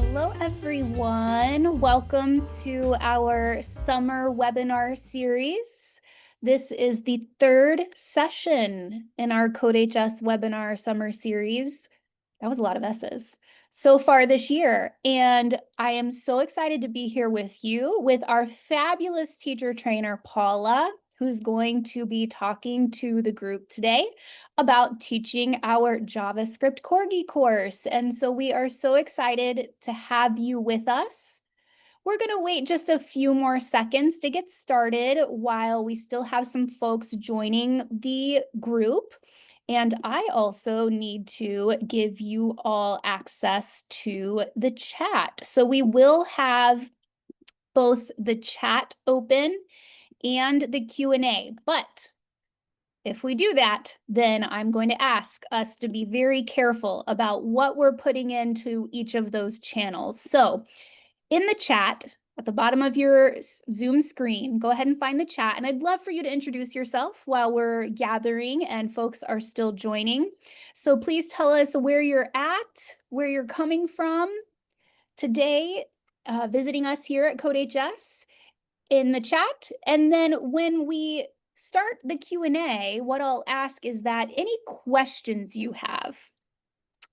Hello, everyone. Welcome to our summer webinar series. This is the third session in our CodeHS webinar summer series. That was a lot of S's so far this year. And I am so excited to be here with you with our fabulous teacher trainer, Paula, who's going to be talking to the group today about teaching our JavaScript Corgi course. And so we are so excited to have you with us. We're going to wait just a few more seconds to get started while we still have some folks joining the group. And I also need to give you all access to the chat. So we will have both the chat open and the Q&A. But if we do that, then I'm going to ask us to be very careful about what we're putting into each of those channels. So in the chat, at the bottom of your Zoom screen, go ahead and find the chat. And I'd love for you to introduce yourself while we're gathering and folks are still joining. So please tell us where you're at, where you're coming from today, visiting us here at CodeHS in the chat. And then when we start the Q&A, what I'll ask is that any questions you have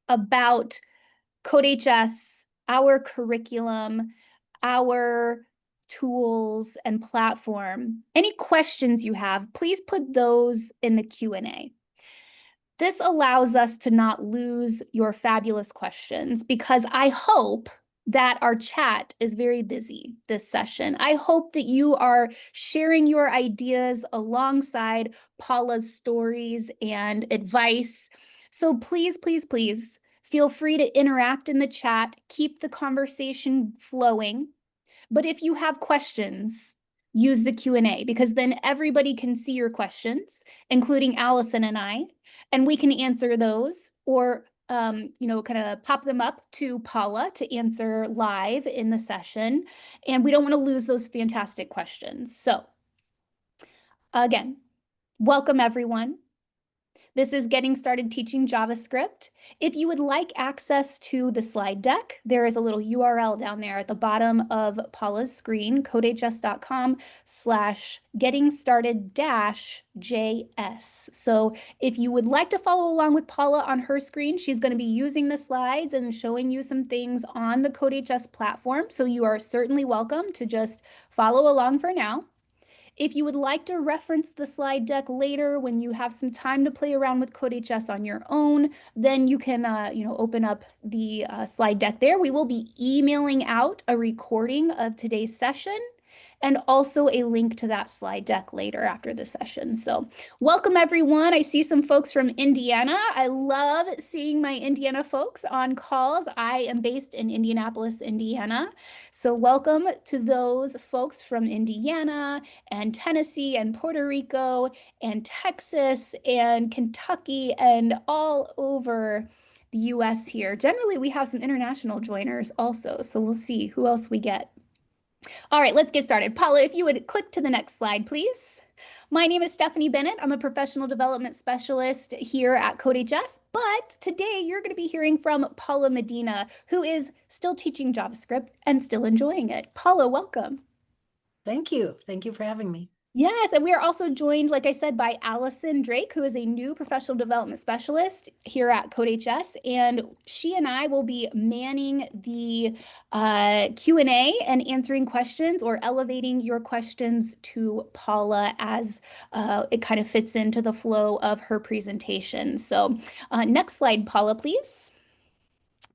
about CodeHS, our curriculum, our tools and platform, any questions you have, please put those in the Q&A. This allows us to not lose your fabulous questions because I hope that our chat is very busy this session. I hope that you are sharing your ideas alongside Paula's stories and advice. So please, please, please feel free to interact in the chat, keep the conversation flowing. But if you have questions, use the Q&A because then everybody can see your questions, including Allison and I, and we can answer those or kind of pop them up to Paula to answer live in the session. And we don't want to lose those fantastic questions. So again, welcome everyone. This is Getting Started Teaching JavaScript. If you would like access to the slide deck, there is a little URL down there at the bottom of Paula's screen, codehs.com/getting-started-js. So if you would like to follow along with Paula on her screen, she's going to be using the slides and showing you some things on the CodeHS platform. So you are certainly welcome to just follow along for now. If you would like to reference the slide deck later when you have some time to play around with CodeHS on your own, then you can open up the slide deck there. We will be emailing out a recording of today's session and also a link to that slide deck later after the session. So welcome everyone. I see some folks from Indiana. I love seeing my Indiana folks on calls. I am based in Indianapolis, Indiana. So welcome to those folks from Indiana and Tennessee and Puerto Rico and Texas and Kentucky and all over the US here. Generally, we have some international joiners also, so we'll see who else we get. All right, let's get started. Paula, if you would click to the next slide, please. My name is Stephanie Bennett. I'm a professional development specialist here at CodeHS, but today you're going to be hearing from Paula Medina, who is still teaching JavaScript and still enjoying it. Paula, welcome. Thank you. Thank you for having me. Yes, and we are also joined, like I said, by Allison Drake, who is a new professional development specialist here at CodeHS, and she and I will be manning the Q&A and answering questions or elevating your questions to Paula as it kind of fits into the flow of her presentation. So next slide, Paula, please.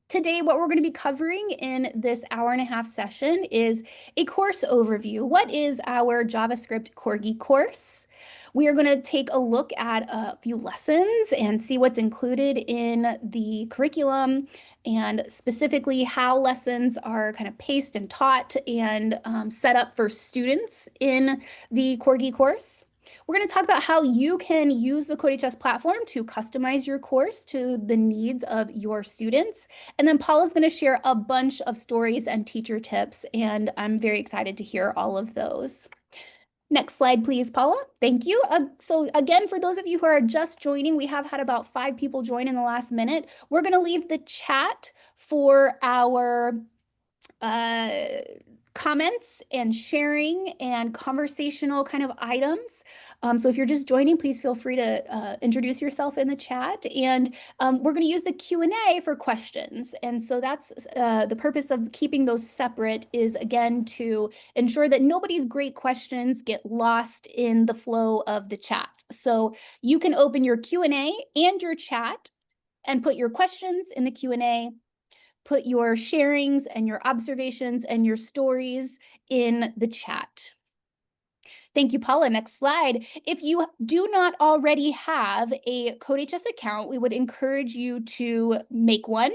Today, what we're going to be covering in this hour-and-a-half session is a course overview. What is our JavaScript Corgi course? We are going to take a look at a few lessons and see what's included in the curriculum and specifically how lessons are kind of paced and taught and set up for students in the Corgi course. We're going to talk about how you can use the CodeHS platform to customize your course to the needs of your students. And then Paula's going to share a bunch of stories and teacher tips, and I'm very excited to hear all of those. Next slide, please, Paula. Thank you. So again, for those of you who are just joining, we have had about 5 people join in the last minute. We're going to leave the chat for our comments and sharing and conversational kind of items. So if you're just joining, please feel free to introduce yourself in the chat. And we're going to use the Q&A for questions. And so that's the purpose of keeping those separate is, again, to ensure that nobody's great questions get lost in the flow of the chat. So you can open your Q&A and your chat and put your questions in the Q&A, put your sharings and your observations and your stories in the chat. Thank you, Paula. Next slide. If you do not already have a CodeHS account, we would encourage you to make one.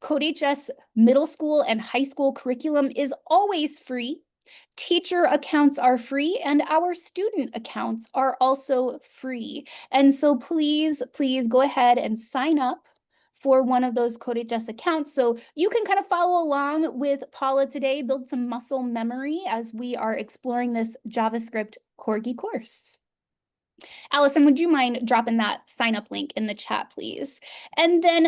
CodeHS middle school and high school curriculum is always free. Teacher accounts are free and our student accounts are also free. And so please go ahead and sign up for one of those CodeHS accounts so you can kind of follow along with Paula today, build some muscle memory as we are exploring this JavaScript Corgi course. Allison, would you mind dropping that sign up link in the chat, please? And then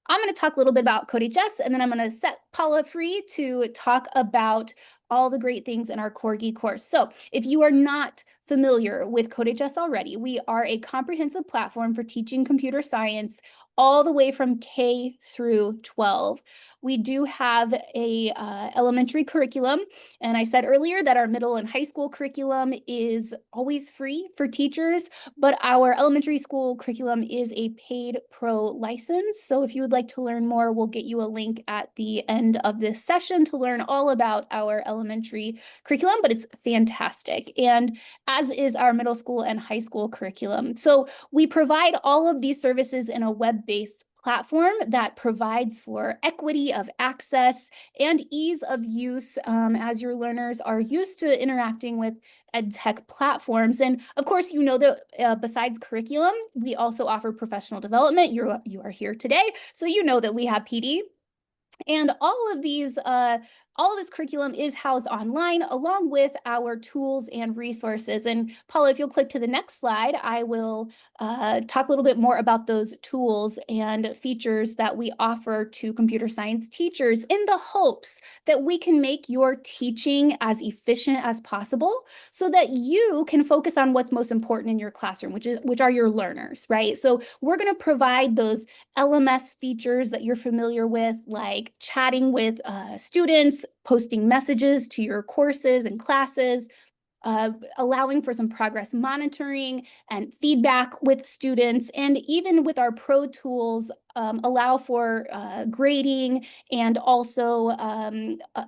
I'm going to talk a little bit about CodeHS, and then I'm going to set Paula free to talk about all the great things in our Corgi course. So if you are not familiar with CodeHS already, we are a comprehensive platform for teaching computer science all the way from K through 12. We do have a elementary curriculum, and I said earlier that our middle and high school curriculum is always free for teachers, but our elementary school curriculum is a paid pro license. So if you would like to learn more, we'll get you a link at the end of this session to learn all about our elementary curriculum, but it's fantastic. And as is our middle school and high school curriculum. So we provide all of these services in a web-based platform that provides for equity of access and ease of use as your learners are used to interacting with EdTech platforms. And of course, you know that besides curriculum, we also offer professional development. You are here today, so you know that we have PD. And all of this curriculum is housed online along with our tools and resources. And Paula, if you'll click to the next slide, I will talk a little bit more about those tools and features that we offer to computer science teachers in the hopes that we can make your teaching as efficient as possible so that you can focus on what's most important in your classroom, which are your learners, right? So we're going to provide those LMS features that you're familiar with, like chatting with students, posting messages to your courses and classes, allowing for some progress monitoring and feedback with students, and even with our pro tools, allow for grading and also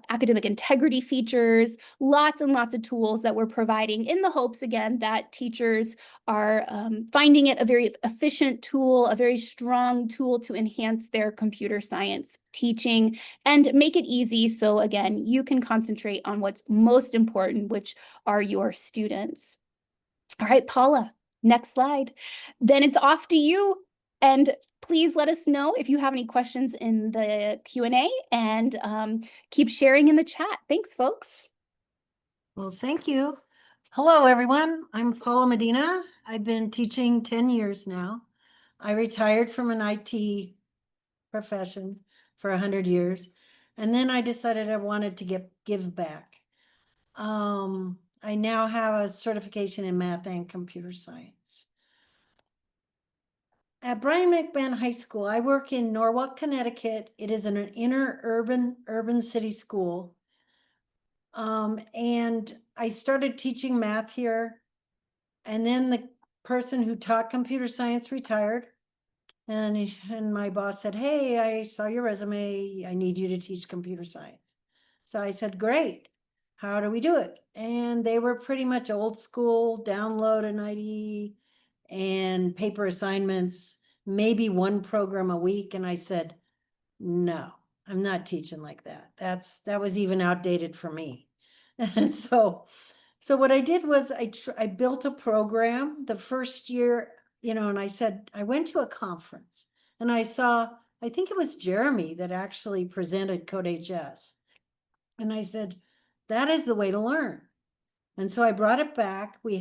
academic integrity features, lots and lots of tools that we're providing in the hopes, again, that teachers are finding it a very efficient tool, a very strong tool to enhance their computer science teaching and make it easy so, again, you can concentrate on what's most important, which are your students. All right, Paula, next slide. Then it's off to you. And please let us know if you have any questions in the Q&A and keep sharing in the chat. Thanks, folks. Well, thank you. Hello, everyone. I'm Paula Medina. I've been teaching 10 years now. I retired from an IT profession for 100 years. And then I decided I wanted to give back. I now have a certification in math and computer science. At Brian McMahon High School, I work in Norwalk, Connecticut. It is an inner urban city school. And I started teaching math here. And then the person who taught computer science retired. And my boss said, "Hey, I saw your resume. I need you to teach computer science." So I said, "Great. How do we do it?" And they were pretty much old school, download an IDE and paper assignments, maybe one program a week. And I said, "No, I'm not teaching like that. That was even outdated for me." And so what I did was I built a program the first year, and I said, I went to a conference and I think it was Jeremy that actually presented CodeHS. And I said, that is the way to learn. And so I brought it back. We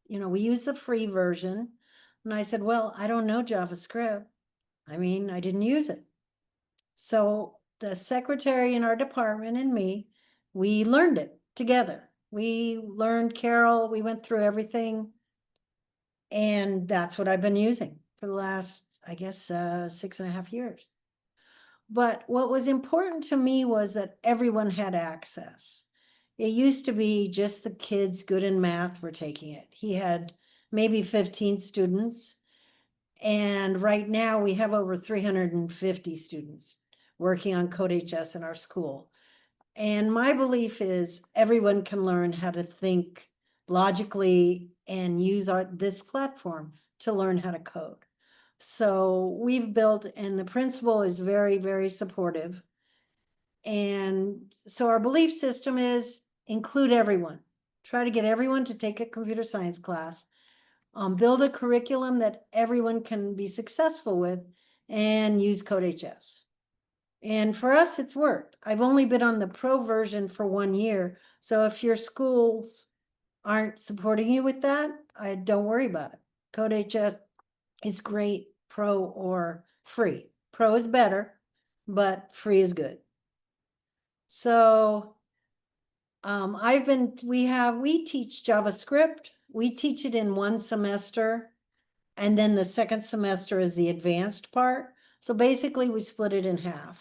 used the free version. And I said, well, I don't know JavaScript. I mean, I didn't use it. So the secretary in our department and me, we learned it together. We learned Carol, we went through everything. And that's what I've been using for the last, I guess, 6.5 years. But what was important to me was that everyone had access. It used to be just the kids good in math were taking it. He had maybe 15 students. And right now we have over 350 students working on CodeHS in our school. And my belief is everyone can learn how to think logically and use this platform to learn how to code. So we've built, and the principal is very, very supportive. And so our belief system is include everyone. Try to get everyone to take a computer science class. Build a curriculum that everyone can be successful with and use CodeHS. And for us, it's worked. I've only been on the pro version for 1 year. So if your schools aren't supporting you with that, I don't worry about it. CodeHS is great, pro or free. Pro is better, but free is good. So we teach JavaScript. We teach it in 1 semester. And then the second semester is the advanced part. So basically we split it in half.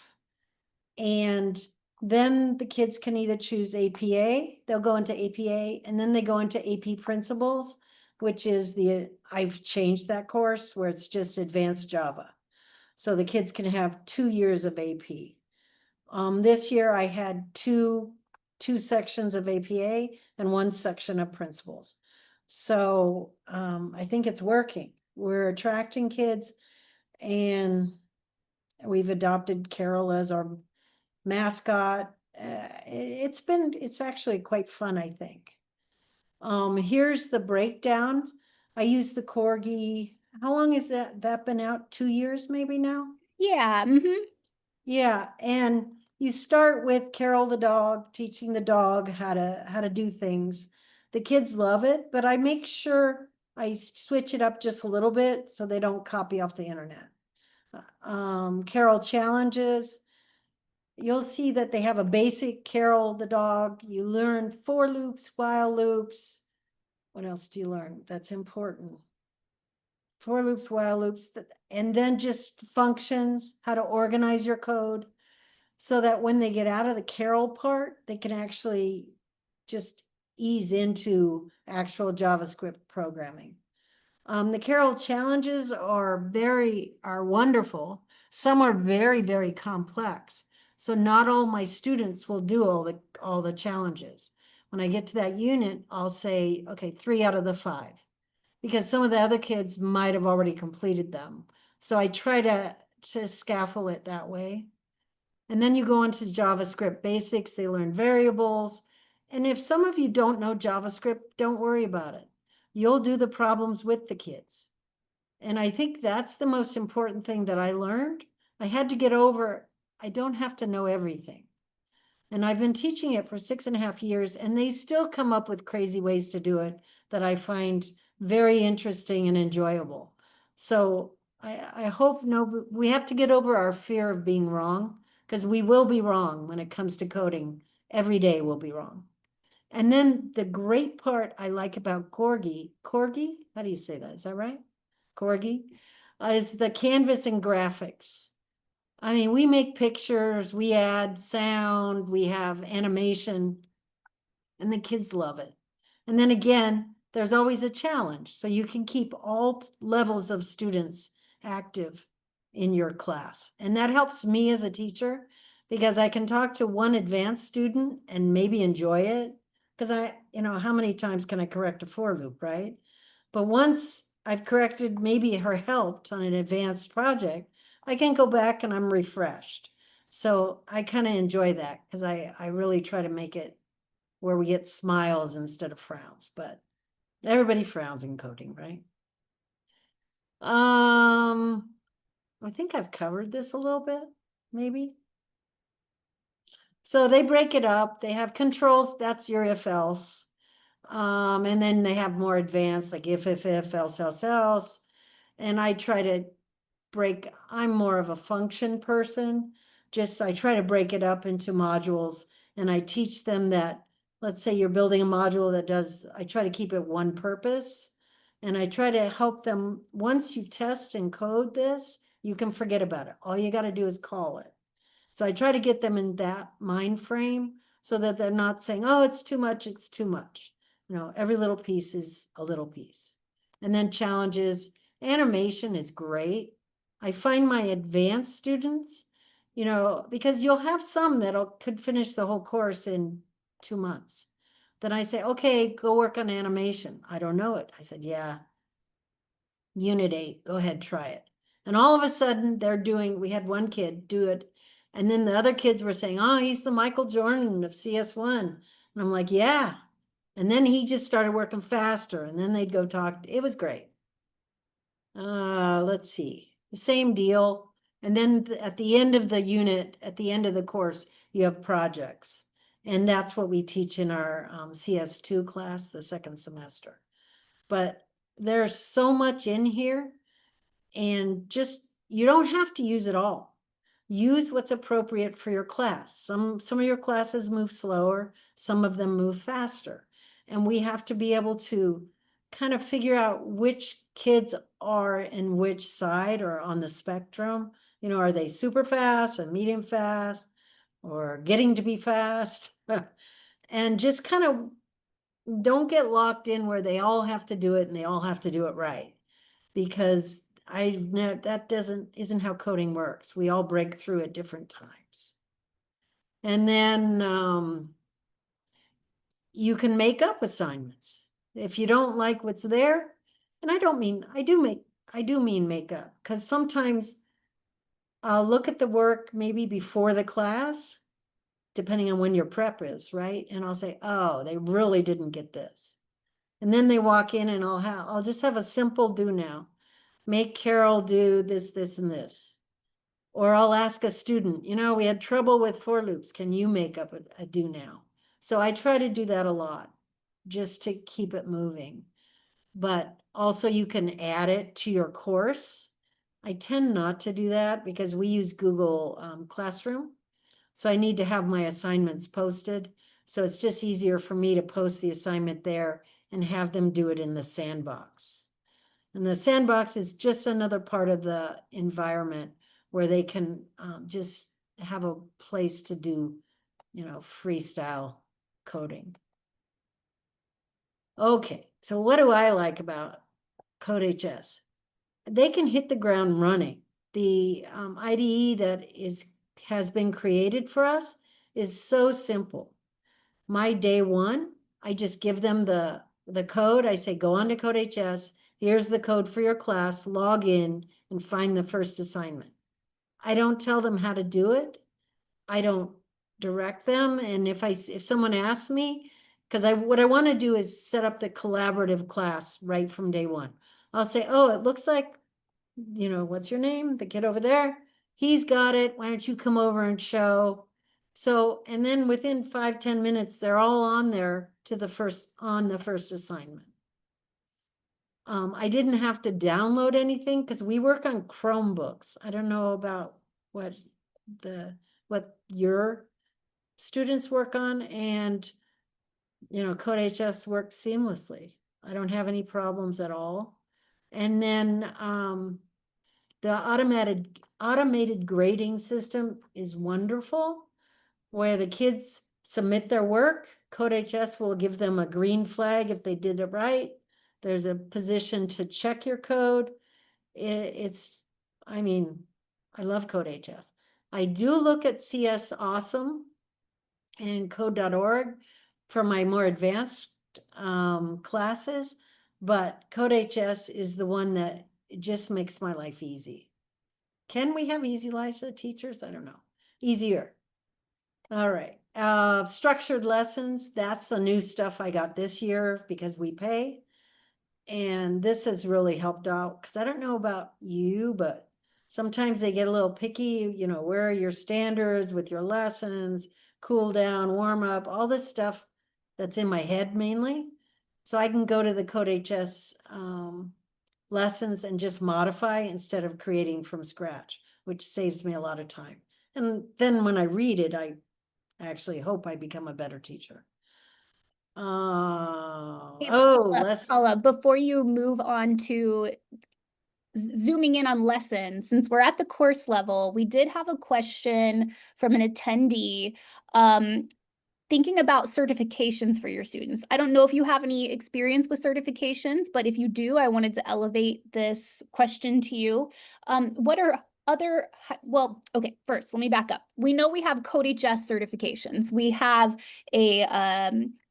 And then the kids can either choose APA, they'll go into APA, and then they go into AP Principles, which is I've changed that course where it's just advanced Java. So the kids can have 2 years of AP. This year I had two sections of APA and 1 section of Principles. So I think it's working. We're attracting kids, and we've adopted Carol as our mascot. It's actually quite fun, I think. Here's the breakdown. I use the Corgi. How long has that been out? 2 years maybe now? Yeah. Yeah, and you start with Carol the dog, teaching the dog how to do things. The kids love it, but I make sure I switch it up just a little bit so they don't copy off the internet. Carol challenges. You'll see that they have a basic Carol the dog. You learn for loops, while loops. What else do you learn? That's important. For loops, while loops, and then just functions, how to organize your code so that when they get out of the Carol part, they can actually just ease into actual JavaScript programming. The Carol challenges are wonderful. Some are very, very complex. So not all my students will do all the challenges. When I get to that unit, I'll say, okay, 3 out of the 5, because some of the other kids might have already completed them. So I try to scaffold it that way. And then you go into JavaScript basics, they learn variables. And if some of you don't know JavaScript, don't worry about it. You'll do the problems with the kids. And I think that's the most important thing that I learned. I had to get over, I don't have to know everything. And I've been teaching it for 6.5 years, and they still come up with crazy ways to do it that I find very interesting and enjoyable. So I hope we have to get over our fear of being wrong, because we will be wrong when it comes to coding. Every day we'll be wrong. And then the great part I like about Corgi, how do you say that? Is that right? Corgi, is the canvas and graphics. I mean, we make pictures, we add sound, we have animation, and the kids love it. And then again, there's always a challenge. So you can keep all levels of students active in your class. And that helps me as a teacher, because I can talk to one advanced student and maybe enjoy it. Because how many times can I correct a for loop, right? But once I've corrected, maybe her helped on an advanced project, I can go back and I'm refreshed. So I kind of enjoy that, because I really try to make it where we get smiles instead of frowns, but everybody frowns in coding, right? I think I've covered this a little bit, maybe. So they break it up. They have controls. That's your if else. And then they have more advanced, like if, else. And I try to I'm more of a function person. I try to break it up into modules, and I teach them that, let's say you're building a module that does, I try to keep it one purpose. And I try to help them, once you test and code this, you can forget about it. All you got to do is call it. So I try to get them in that mind frame so that they're not saying, oh, it's too much, it's too much. Every little piece is a little piece. And then challenges. Animation is great. I find my advanced students, because you'll have some that could finish the whole course in 2 months. Then I say, okay, go work on animation. I don't know it. I said, yeah, Unit 8, go ahead, try it. And all of a sudden we had one kid do it. And then the other kids were saying, oh, he's the Michael Jordan of CS1. And I'm like, yeah. And then he just started working faster, and then they'd go talk. It was great. Let's see, the same deal. And then at the end of the unit, at the end of the course, you have projects. And that's what we teach in our CS2 class, the second semester. But there's so much in here, and just, you don't have to use it all. Use what's appropriate for your class. Some of your classes move slower, some of them move faster. And we have to be able to kind of figure out which kids are in which side or on the spectrum. Are they super fast or medium fast or getting to be fast? And just kind of don't get locked in where they all have to do it and they all have to do it right. Because I know that isn't how coding works. We all break through at different times. And then you can make up assignments. If you don't like what's there, and I do mean make up, because sometimes I'll look at the work maybe before the class, depending on when your prep is, right? And I'll say, oh, they really didn't get this. And then they walk in and I'll just have a simple do now. Make Carol do this, this, and this. Or I'll ask a student, we had trouble with for loops. Can you make up a do now? So I try to do that a lot just to keep it moving. But also you can add it to your course. I tend not to do that because we use Google Classroom. So I need to have my assignments posted. So it's just easier for me to post the assignment there and have them do it in the sandbox. And the sandbox is just another part of the environment where they can just have a place to do, freestyle coding. Okay, so what do I like about CodeHS? They can hit the ground running. The IDE that has been created for us is so simple. My day one, I just give them the code. I say, go on to CodeHS. Here's the code for your class. Log in and find the first assignment. I don't tell them how to do it. I don't direct them. And if someone asks me, because what I want to do is set up the collaborative class right from day one. I'll say, oh, it looks like, what's your name? The kid over there. He's got it. Why don't you come over and show? So, and then within 5-10 minutes, they're all on there on the first assignment. I didn't have to download anything because we work on Chromebooks. I don't know about what your students work on, and CodeHS works seamlessly. I don't have any problems at all. And then the automated grading system is wonderful, where the kids submit their work. CodeHS will give them a green flag if they did it right. There's a position to check your code. I love CodeHS. I do look at CS Awesome and code.org for my more advanced classes, but CodeHS is the one that just makes my life easy. Can we have easy lives as teachers? I don't know. Easier. All right. Structured lessons. That's the new stuff I got this year because we pay. And this has really helped out because I don't know about you, but sometimes they get a little picky, where are your standards with your lessons, cool down, warm up, all this stuff that's in my head mainly. So I can go to the CodeHS lessons and just modify instead of creating from scratch, which saves me a lot of time. And then when I read it, I actually hope I become a better teacher. Hey, Less. Paula, before you move on to zooming in on lessons, since we're at the course level, we did have a question from an attendee. Thinking about certifications for your students. I don't know if you have any experience with certifications, but if you do, I wanted to elevate this question to you. What are other, well, okay, first, let me back up. We know we have CodeHS certifications. We have a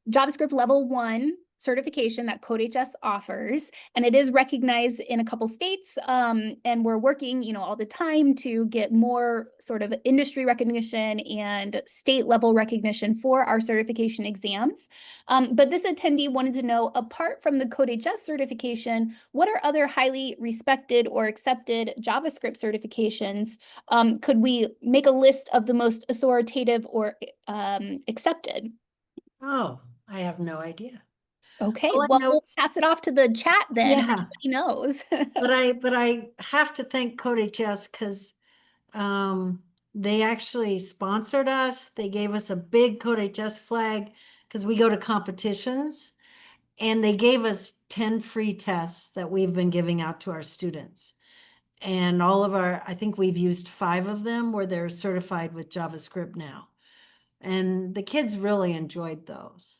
JavaScript level 1 certification that CodeHS offers, and it is recognized in a couple states. And we're working, all the time to get more sort of industry recognition and state level recognition for our certification exams. But this attendee wanted to know, apart from the CodeHS certification, what are other highly respected or accepted JavaScript certifications? Could we make a list of the most authoritative or accepted? Oh, I have no idea. Okay, All I well, know we'll is, pass it off to the chat then if yeah, anybody knows. but I have to thank CodeHS because they actually sponsored us. They gave us a big CodeHS flag because we go to competitions, and they gave us 10 free tests that we've been giving out to our students. And I think we've used 5 of them where they're certified with JavaScript now. And the kids really enjoyed those.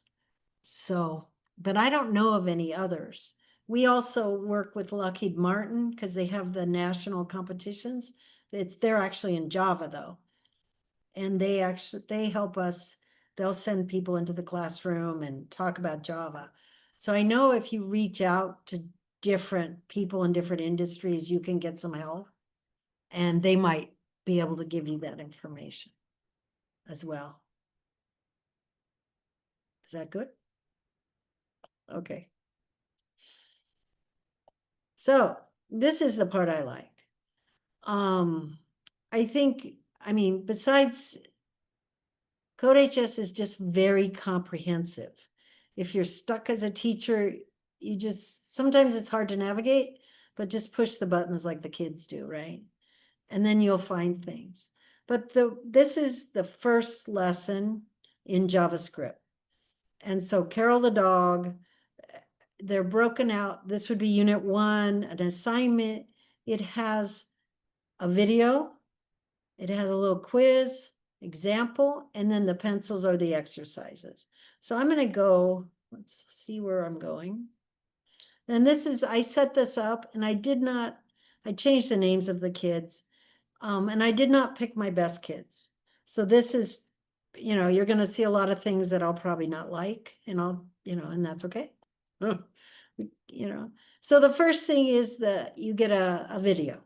So, but I don't know of any others. We also work with Lockheed Martin because they have the national competitions. They're actually in Java though. And they help us. They'll send people into the classroom and talk about Java. So I know if you reach out to different people in different industries, you can get some help, and they might be able to give you that information as well. Is that good? Okay. So this is the part I like. I think, I mean, besides CodeHS is just very comprehensive. If you're stuck as a teacher, sometimes it's hard to navigate, but just push the buttons like the kids do, right? And then you'll find things. But this is the first lesson in JavaScript. And so Carol the dog, they're broken out. This would be unit 1, an assignment. It has a video, it has a little quiz, example, and then the pencils are the exercises. So I'm going to go, let's see where I'm going. And I set this up, and I changed the names of the kids, and I did not pick my best kids. So this is, you're going to see a lot of things that I'll probably not like, and and that's okay. So the first thing is that you get a video.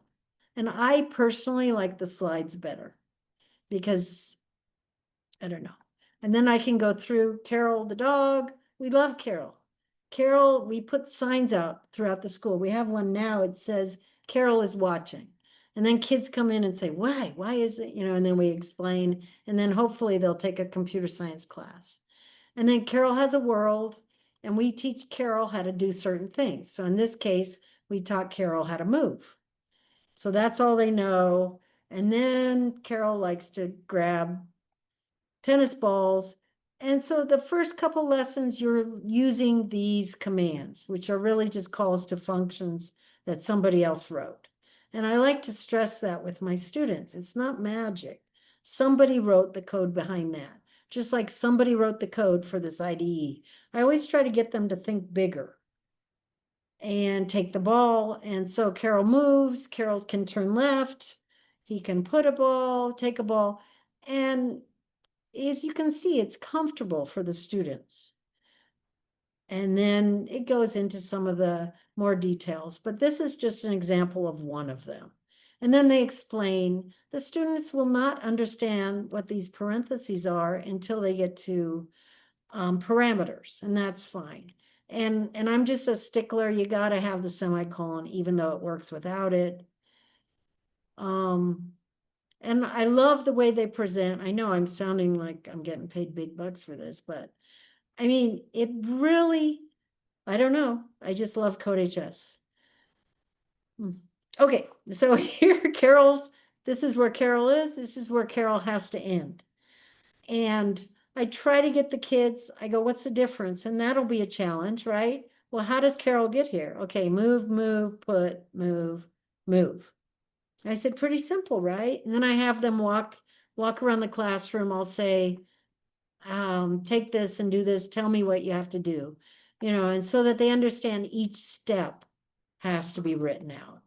And I personally like the slides better because I don't know. And then I can go through Carol the dog. We love Carol. Carol, we put signs out throughout the school. We have one now. It says, Carol is watching. And then kids come in and say, why? Why is it? And then we explain. And then hopefully they'll take a computer science class. And then Carol has a world, and we teach Carol how to do certain things. So in this case, we taught Carol how to move. So that's all they know. And then Carol likes to grab tennis balls. And so the first couple lessons, you're using these commands, which are really just calls to functions that somebody else wrote. And I like to stress that with my students. It's not magic. Somebody wrote the code behind that, just like somebody wrote the code for this IDE. I always try to get them to think bigger and take the ball. And so Carol moves, Carol can turn left, he can put a ball, take a ball. And as you can see, it's comfortable for the students. And then it goes into some of the more details, but this is just an example of one of them. And then they explain the students will not understand what these parentheses are until they get to parameters, and that's fine. And I'm just a stickler. You got to have the semicolon, even though it works without it. And I love the way they present. I know I'm sounding like I'm getting paid big bucks for this, but I mean, it really, I don't know. I just love CodeHS. Okay, so here Carol's This is where Carol is. This is where Carol has to end. And I try to get the kids, I go, what's the difference? And that'll be a challenge, right? Well, how does Carol get here? Okay, move, move, put, move, move. I said, pretty simple, right? And then I have them walk around the classroom. I'll say, take this and do this. Tell me what you have to do, and so that they understand each step has to be written out.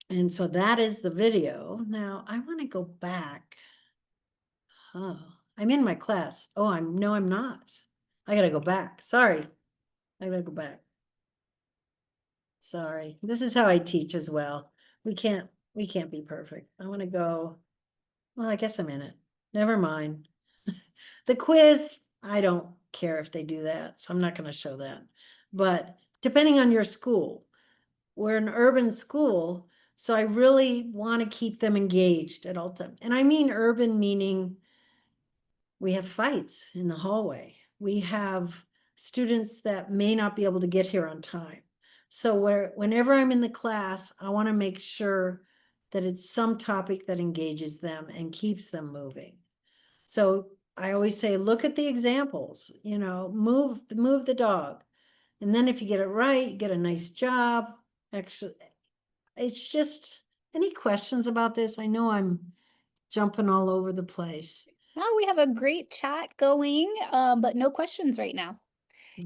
And so that is the video. Now I want to go back. Oh, I'm in my class. Oh, no, I'm not. I gotta go back. Sorry. I gotta go back. Sorry. This is how I teach as well. We can't be perfect. I want to go. Well, I guess I'm in it. Never mind. The quiz, I don't care if they do that, so I'm not going to show that. But depending on your school, we're an urban school, so I really want to keep them engaged at all times. And I mean urban meaning we have fights in the hallway. We have students that may not be able to get here on time. So whenever I'm in the class, I want to make sure that it's some topic that engages them and keeps them moving. So I always say, look at the examples, move the dog. And then if you get it right, you get a nice job. Actually, it's just, any questions about this? I know I'm jumping all over the place. Oh, we have a great chat going, but no questions right now.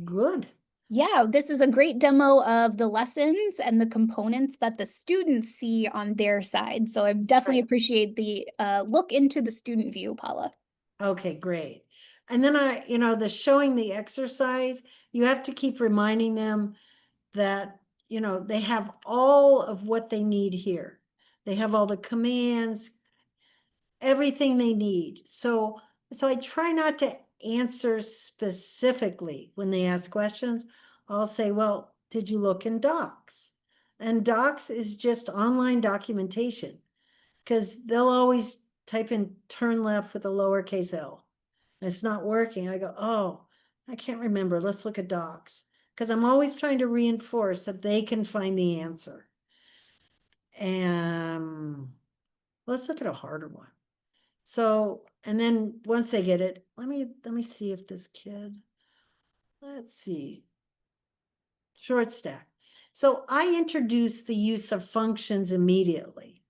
Good. Yeah, this is a great demo of the lessons and the components that the students see on their side. So I definitely appreciate the look into the student view, Paula. Okay, great. And then the showing the exercise, you have to keep reminding them that, they have all of what they need here. They have all the commands, everything they need. So I try not to answer specifically when they ask questions. I'll say, well, did you look in Docs? And Docs is just online documentation, because they'll always type in turn left with a lowercase L. And it's not working. I go, oh, I can't remember. Let's look at Docs. Because I'm always trying to reinforce that they can find the answer. And let's look at a harder one. So, and then once they get it, let me see if this kid, let's see, short stack. So I introduced the use of functions immediately,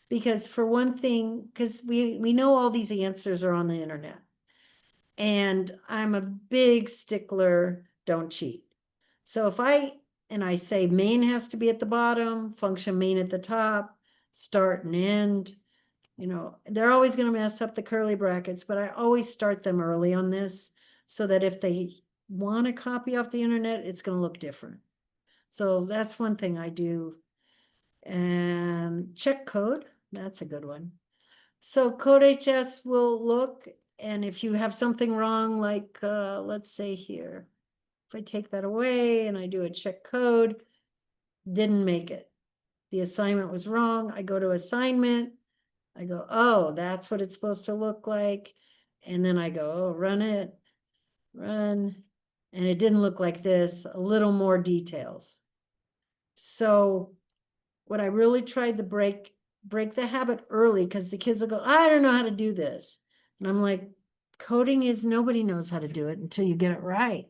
because for one thing, because we know all these answers are on the internet, and I'm a big stickler, don't cheat. So if I say main has to be at the bottom, function main at the top, start and end, they're always going to mess up the curly brackets, but I always start them early on this so that if they want to copy off the internet, it's going to look different. So that's one thing I do. And check code, that's a good one. So CodeHS will look, and if you have something wrong, like let's say here, if I take that away and I do a check code, didn't make it. The assignment was wrong. I go to assignment. I go, oh, that's what it's supposed to look like. And then I go, oh, run it, run. And it didn't look like this, a little more details. So what I really tried to break the habit early, because the kids will go, I don't know how to do this. And I'm like, coding is, nobody knows how to do it until you get it right.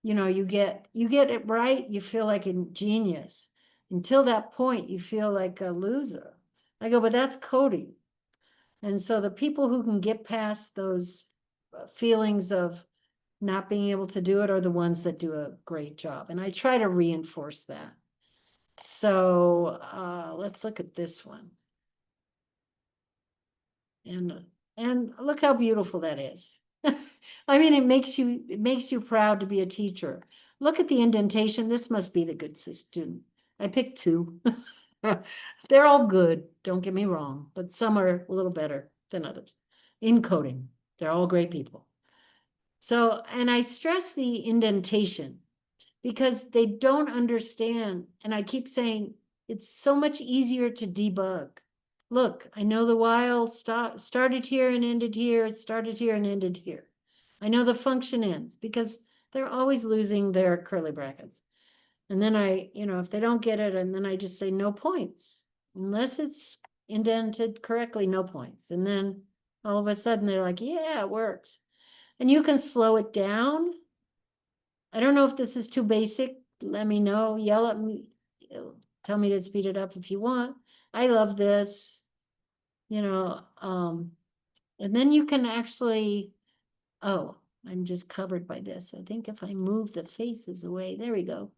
You get it right, you feel like a genius. Until that point, you feel like a loser. I go, but that's coding. And so the people who can get past those feelings of not being able to do it are the ones that do a great job. And I try to reinforce that. So let's look at this one. And look how beautiful that is. I mean, it makes you proud to be a teacher. Look at the indentation. This must be the good student. I picked two. They're all good, don't get me wrong, but some are a little better than others in coding. They're all great people. So, and I stress the indentation because they don't understand. And I keep saying, it's so much easier to debug. Look, I know the while started here and ended here. It started here and ended here. I know the function ends, because they're always losing their curly brackets. And then if they don't get it, and then I just say no points, unless it's indented correctly, no points. And then all of a sudden they're like, yeah, it works. And you can slow it down. I don't know if this is too basic. Let me know, yell at me, tell me to speed it up if you want. I love this, and then you can actually, oh, I'm just covered by this. I think if I move the faces away, there we go.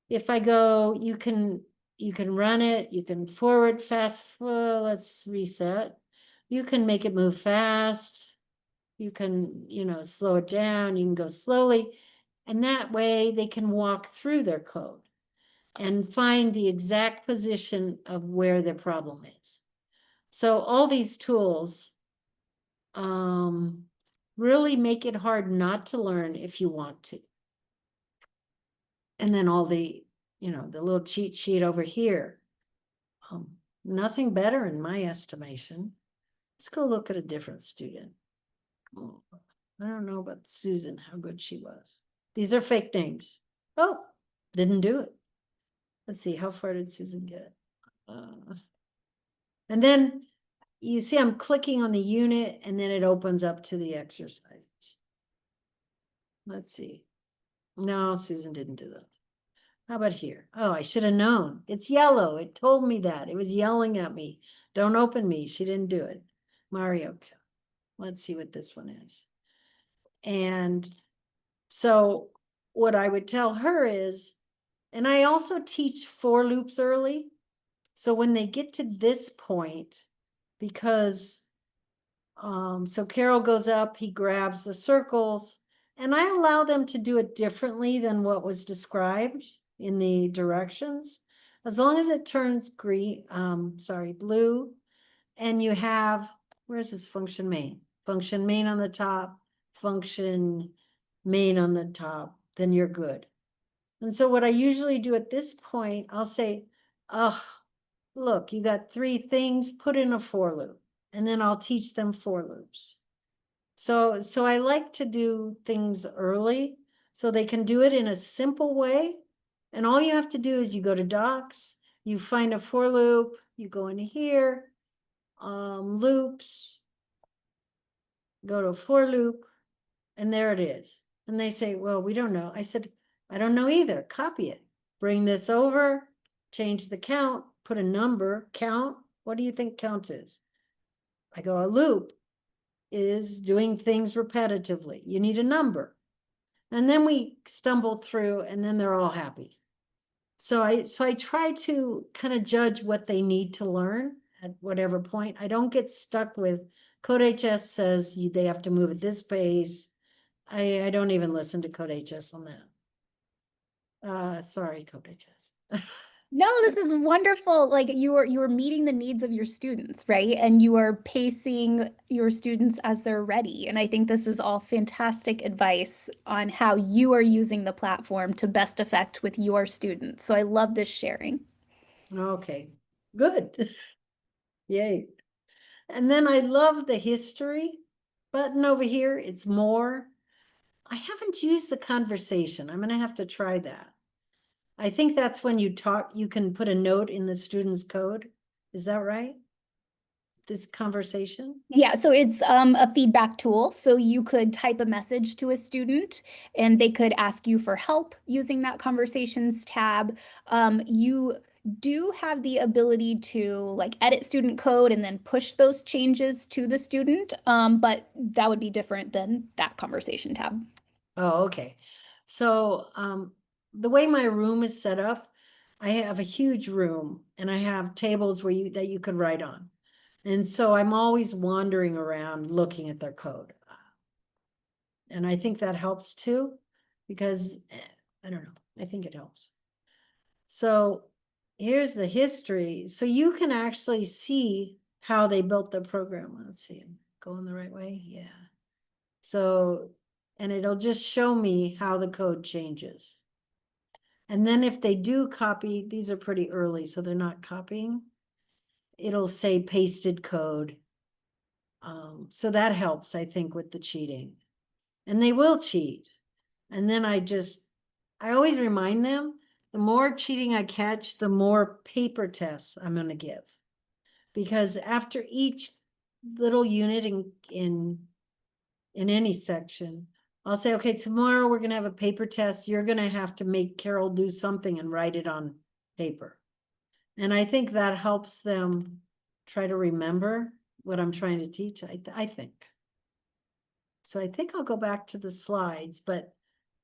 If I go, you can run it, you can forward fast, well, let's reset. You can make it move fast. You can, slow it down, you can go slowly. And that way they can walk through their code and find the exact position of where their problem is. So all these tools really make it hard not to learn if you want to. And then all the, the little cheat sheet over here. Nothing better in my estimation. Let's go look at a different student. Oh, I don't know about Susan, how good she was. These are fake names. Oh, didn't do it. Let's see, how far did Susan get? And then you see I'm clicking on the unit and then it opens up to the exercises. Let's see. No, Susan didn't do that. How about here? Oh, I should have known. It's yellow. It told me that. It was yelling at me. Don't open me. She didn't do it. Mario. Let's see what this one is. And so what I would tell her is, and I also teach for loops early. So when they get to this point, because so Carol goes up, he grabs the circles, and I allow them to do it differently than what was described in the directions. As long as it turns green, blue, and you have, where's this function main? Function main on the top, function main on the top, then you're good. And so what I usually do at this point, I'll say, oh, look, you got 3 things, put in a for loop, and then I'll teach them for loops. So I like to do things early so they can do it in a simple way. And all you have to do is you go to docs, you find a for loop, you go into here, loops, go to for loop, and there it is. And they say, well, we don't know. I said, I don't know either. Copy it. Bring this over, change the count, put a number, count. What do you think count is? I go, a loop is doing things repetitively. You need a number. And then we stumble through and then they're all happy. So I try to kind of judge what they need to learn at whatever point. I don't get stuck with CodeHS says they have to move at this pace. I don't even listen to CodeHS on that. Sorry, CodeHS. No, this is wonderful. Like you are meeting the needs of your students, right? And you are pacing your students as they're ready. And I think this is all fantastic advice on how you are using the platform to best effect with your students. So I love this sharing. Okay, good. Yay. And then I love the history button over here. It's more. I haven't used the conversation. I'm going to have to try that. I think that's when you talk, you can put a note in the student's code. Is that right? This conversation? Yeah, so it's a feedback tool. So you could type a message to a student and they could ask you for help using that conversations tab. You do have the ability to like edit student code and then push those changes to the student, but that would be different than that conversation tab. Oh, okay. So the way my room is set up, I have a huge room and I have tables that you could write on. And so I'm always wandering around looking at their code. And I think that helps too, because I don't know, I think it helps. So here's the history. So you can actually see how they built their program. Let's see, I'm going the right way. Yeah. So, and it'll just show me how the code changes. And then if they do copy, these are pretty early, so they're not copying. It'll say pasted code. So that helps, I think, with the cheating. And they will cheat. And then I always remind them, the more cheating I catch, the more paper tests I'm going to give. because after each little unit in any section, I'll say, okay, tomorrow we're gonna have a paper test. You're gonna have to make Carol do something and write it on paper. And I think that helps them try to remember what I'm trying to teach, I think. So I think I'll go back to the slides, but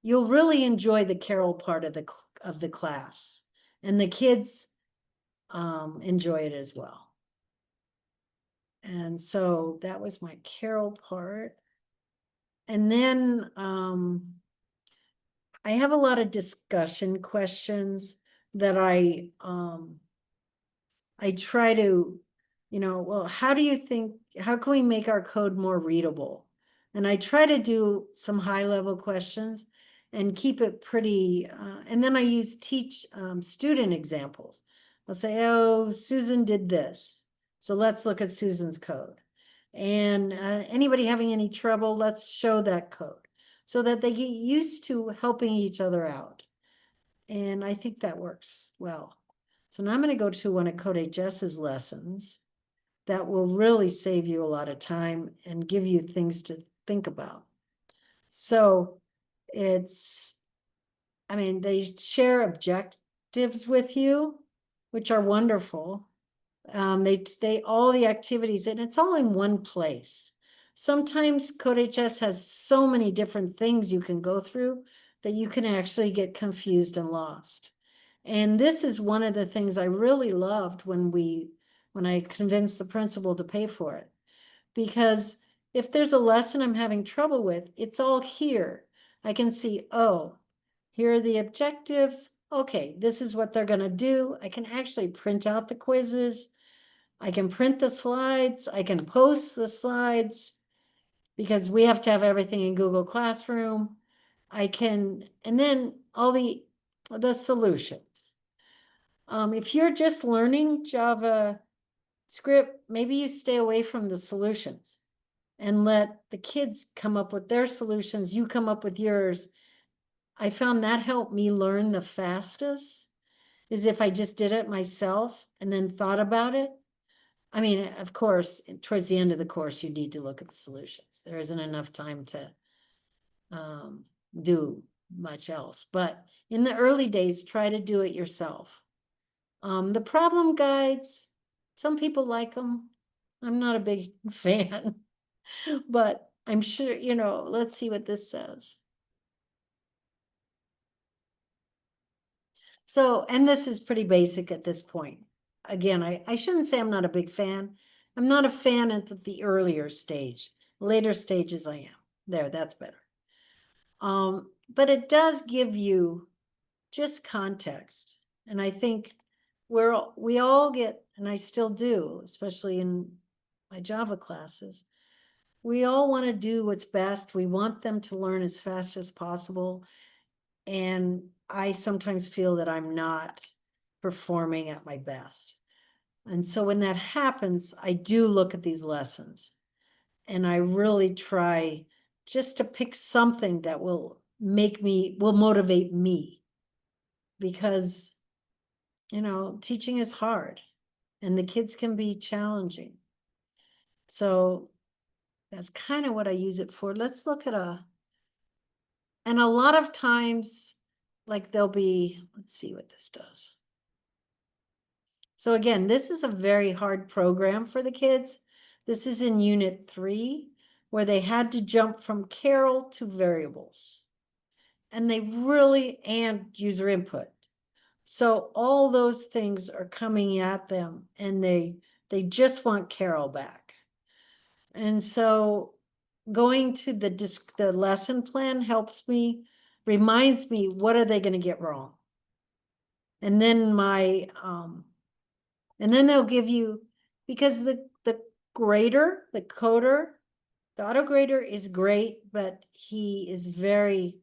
you'll really enjoy the Carol part of the class. And the kids enjoy it as well. And so that was my Carol part. And then I have a lot of discussion questions that I try to, well, how can we make our code more readable? And I try to do some high level questions and keep it pretty, and then I use student examples. I'll say, oh, Susan did this. So let's look at Susan's code. And anybody having any trouble, let's show that code so that they get used to helping each other out. And I think that works well. So now I'm going to go to one of CodeHS's lessons that will really save you a lot of time and give you things to think about. So they share objectives with you, which are wonderful. All the activities, and it's all in one place. Sometimes CodeHS has so many different things you can go through that you can actually get confused and lost. And this is one of the things I really loved when I convinced the principal to pay for it. Because if there's a lesson I'm having trouble with, it's all here. I can see, oh, here are the objectives. Okay, this is what they're going to do. I can actually print out the quizzes. I can print the slides. I can post the slides because we have to have everything in Google Classroom. And then all the solutions. If you're just learning JavaScript, maybe you stay away from the solutions and let the kids come up with their solutions. You come up with yours. I found that helped me learn the fastest is if I just did it myself and then thought about it. I mean, of course, towards the end of the course, you need to look at the solutions. There isn't enough time to do much else. But in the early days, try to do it yourself. The problem guides, some people like them. I'm not a big fan, but I'm sure, let's see what this says. So, and this is pretty basic at this point. Again, I shouldn't say I'm not a big fan. I'm not a fan at the earlier stage. Later stages I am. There, that's better. But it does give you just context. And I think we all get, and I still do, especially in my Java classes, we all want to do what's best. We want them to learn as fast as possible. And I sometimes feel that I'm not performing at my best. And so when that happens, I do look at these lessons and I really try just to pick something that will motivate me, because, teaching is hard and the kids can be challenging. So that's kind of what I use it for. Let's look at and a lot of times, like let's see what this does. So again, this is a very hard program for the kids. This is in Unit 3, where they had to jump from Carol to variables. And and user input. So all those things are coming at them, and they just want Carol back. And so going to the lesson plan reminds me, what are they going to get wrong? And then and then they'll give you, because the grader, the coder, the auto grader is great, but he is very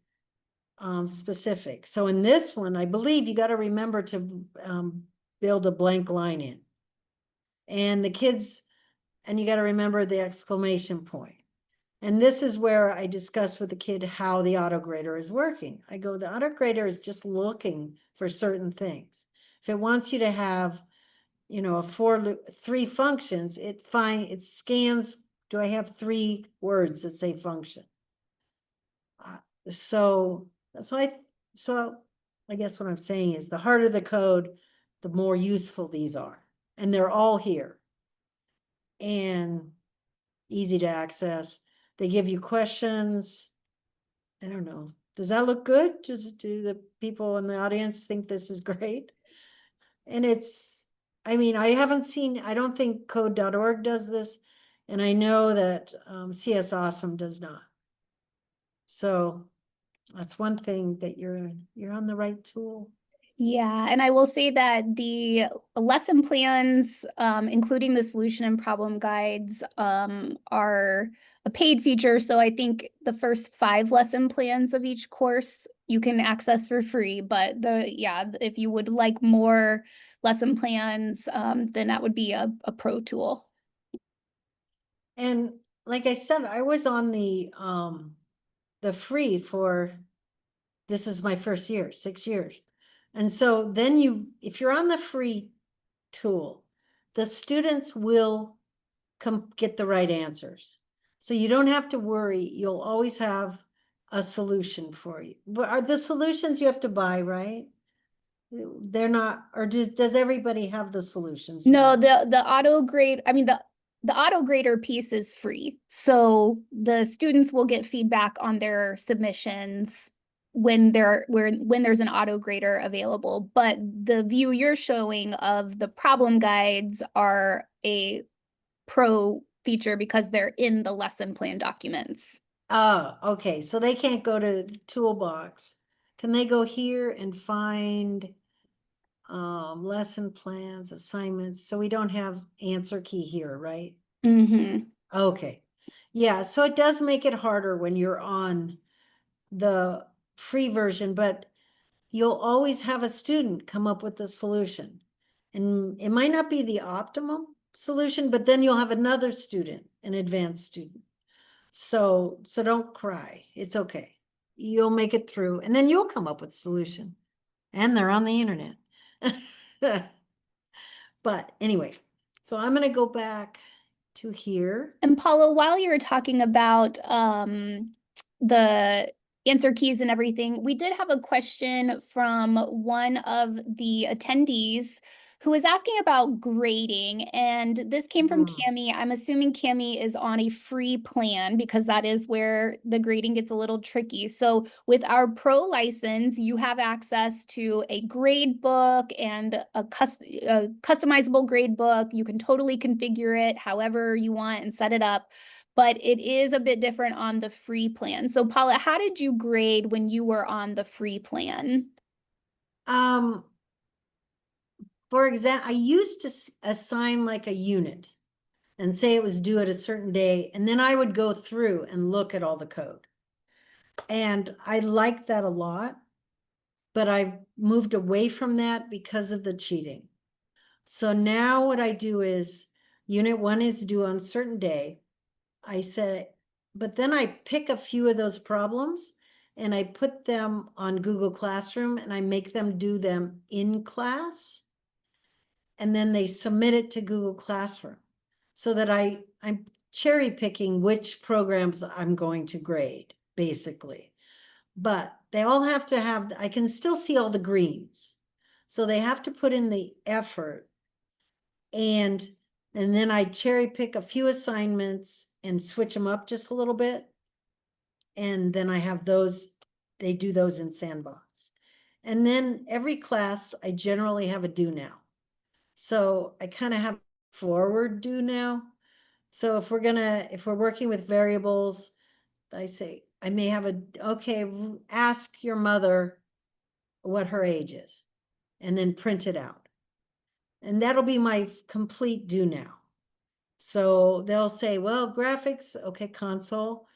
specific. So in this one, I believe you got to remember to build a blank line in. And you got to remember the exclamation point. And this is where I discuss with the kid how the auto grader is working. I go, the auto grader is just looking for certain things. If it wants you to have three functions, it scans, do I have three words that say function? So that's why, so I guess what I'm saying is the harder the code, the more useful these are. And they're all here. And easy to access. They give you questions. I don't know. Does that look good? Do the people in the audience think this is great? And I don't think code.org does this. And I know that CS Awesome does not. So that's one thing that you're on the right tool. Yeah, and I will say that the lesson plans, including the solution and problem guides, are a paid feature. So I think the first 5 lesson plans of each course you can access for free. But if you would like more lesson plans, then that would be a pro tool. And like I said, I was on the free for, this is my first year, 6 years. And so then if you're on the free tool, the students will get the right answers. So you don't have to worry, you'll always have a solution for you. But are the solutions you have to buy, right? They're not, or does everybody have the solutions No, now? the auto grade, I mean the auto grader piece is free. So the students will get feedback on their submissions when there's an auto grader available. But the view you're showing of the problem guides are a pro feature because they're in the lesson plan documents. Oh, okay, so they can't go to Toolbox. Can they go here and find lesson plans, assignments? So we don't have answer key here, right? Mm-hmm. Okay. Yeah, so it does make it harder when you're on the free version, but you'll always have a student come up with the solution. And it might not be the optimum solution, but then you'll have another student, an advanced student. So don't cry. It's okay. You'll make it through and then you'll come up with a solution. And they're on the internet. But anyway, so I'm going to go back to here. And Paula, while you were talking about the answer keys and everything, we did have a question from one of the attendees who was asking about grading. And this came from Cami. I'm assuming Cami is on a free plan because that is where the grading gets a little tricky. So with our pro license, you have access to a grade book and a customizable grade book. You can totally configure it however you want and set it up. But it is a bit different on the free plan. So Paula, how did you grade when you were on the free plan? Um, for example, I used to assign like a unit and say it was due at a certain day, and then I would go through and look at all the code. And I liked that a lot, but I've moved away from that because of the cheating. So now what I do is unit 1 is due on a certain day. I said, but then I pick a few of those problems and I put them on Google Classroom and I make them do them in class. And then they submit it to Google Classroom so that I'm cherry picking which programs I'm going to grade, basically. But they all have to have, I can still see all the greens. So they have to put in the effort, and then I cherry pick a few assignments and switch them up just a little bit. And then I have those, they do those in Sandbox. And then every class, I generally have a do now. So I kind of have forward do now. So if we're working with variables, I say, I may have okay, ask your mother what her age is, and then print it out. And that'll be my complete do now. So they'll say, well, graphics, okay, console.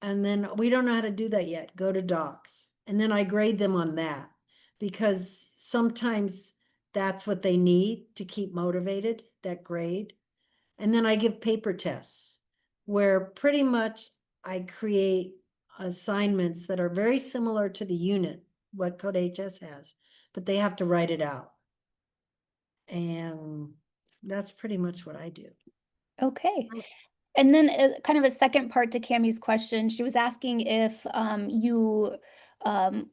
And then we don't know how to do that yet. Go to docs. And then I grade them on that because sometimes that's what they need to keep motivated, that grade. And then I give paper tests where pretty much I create assignments that are very similar to the unit, what CodeHS has, but they have to write it out. And that's pretty much what I do. Okay. And then kind of a second part to Cammie's question, she was asking if you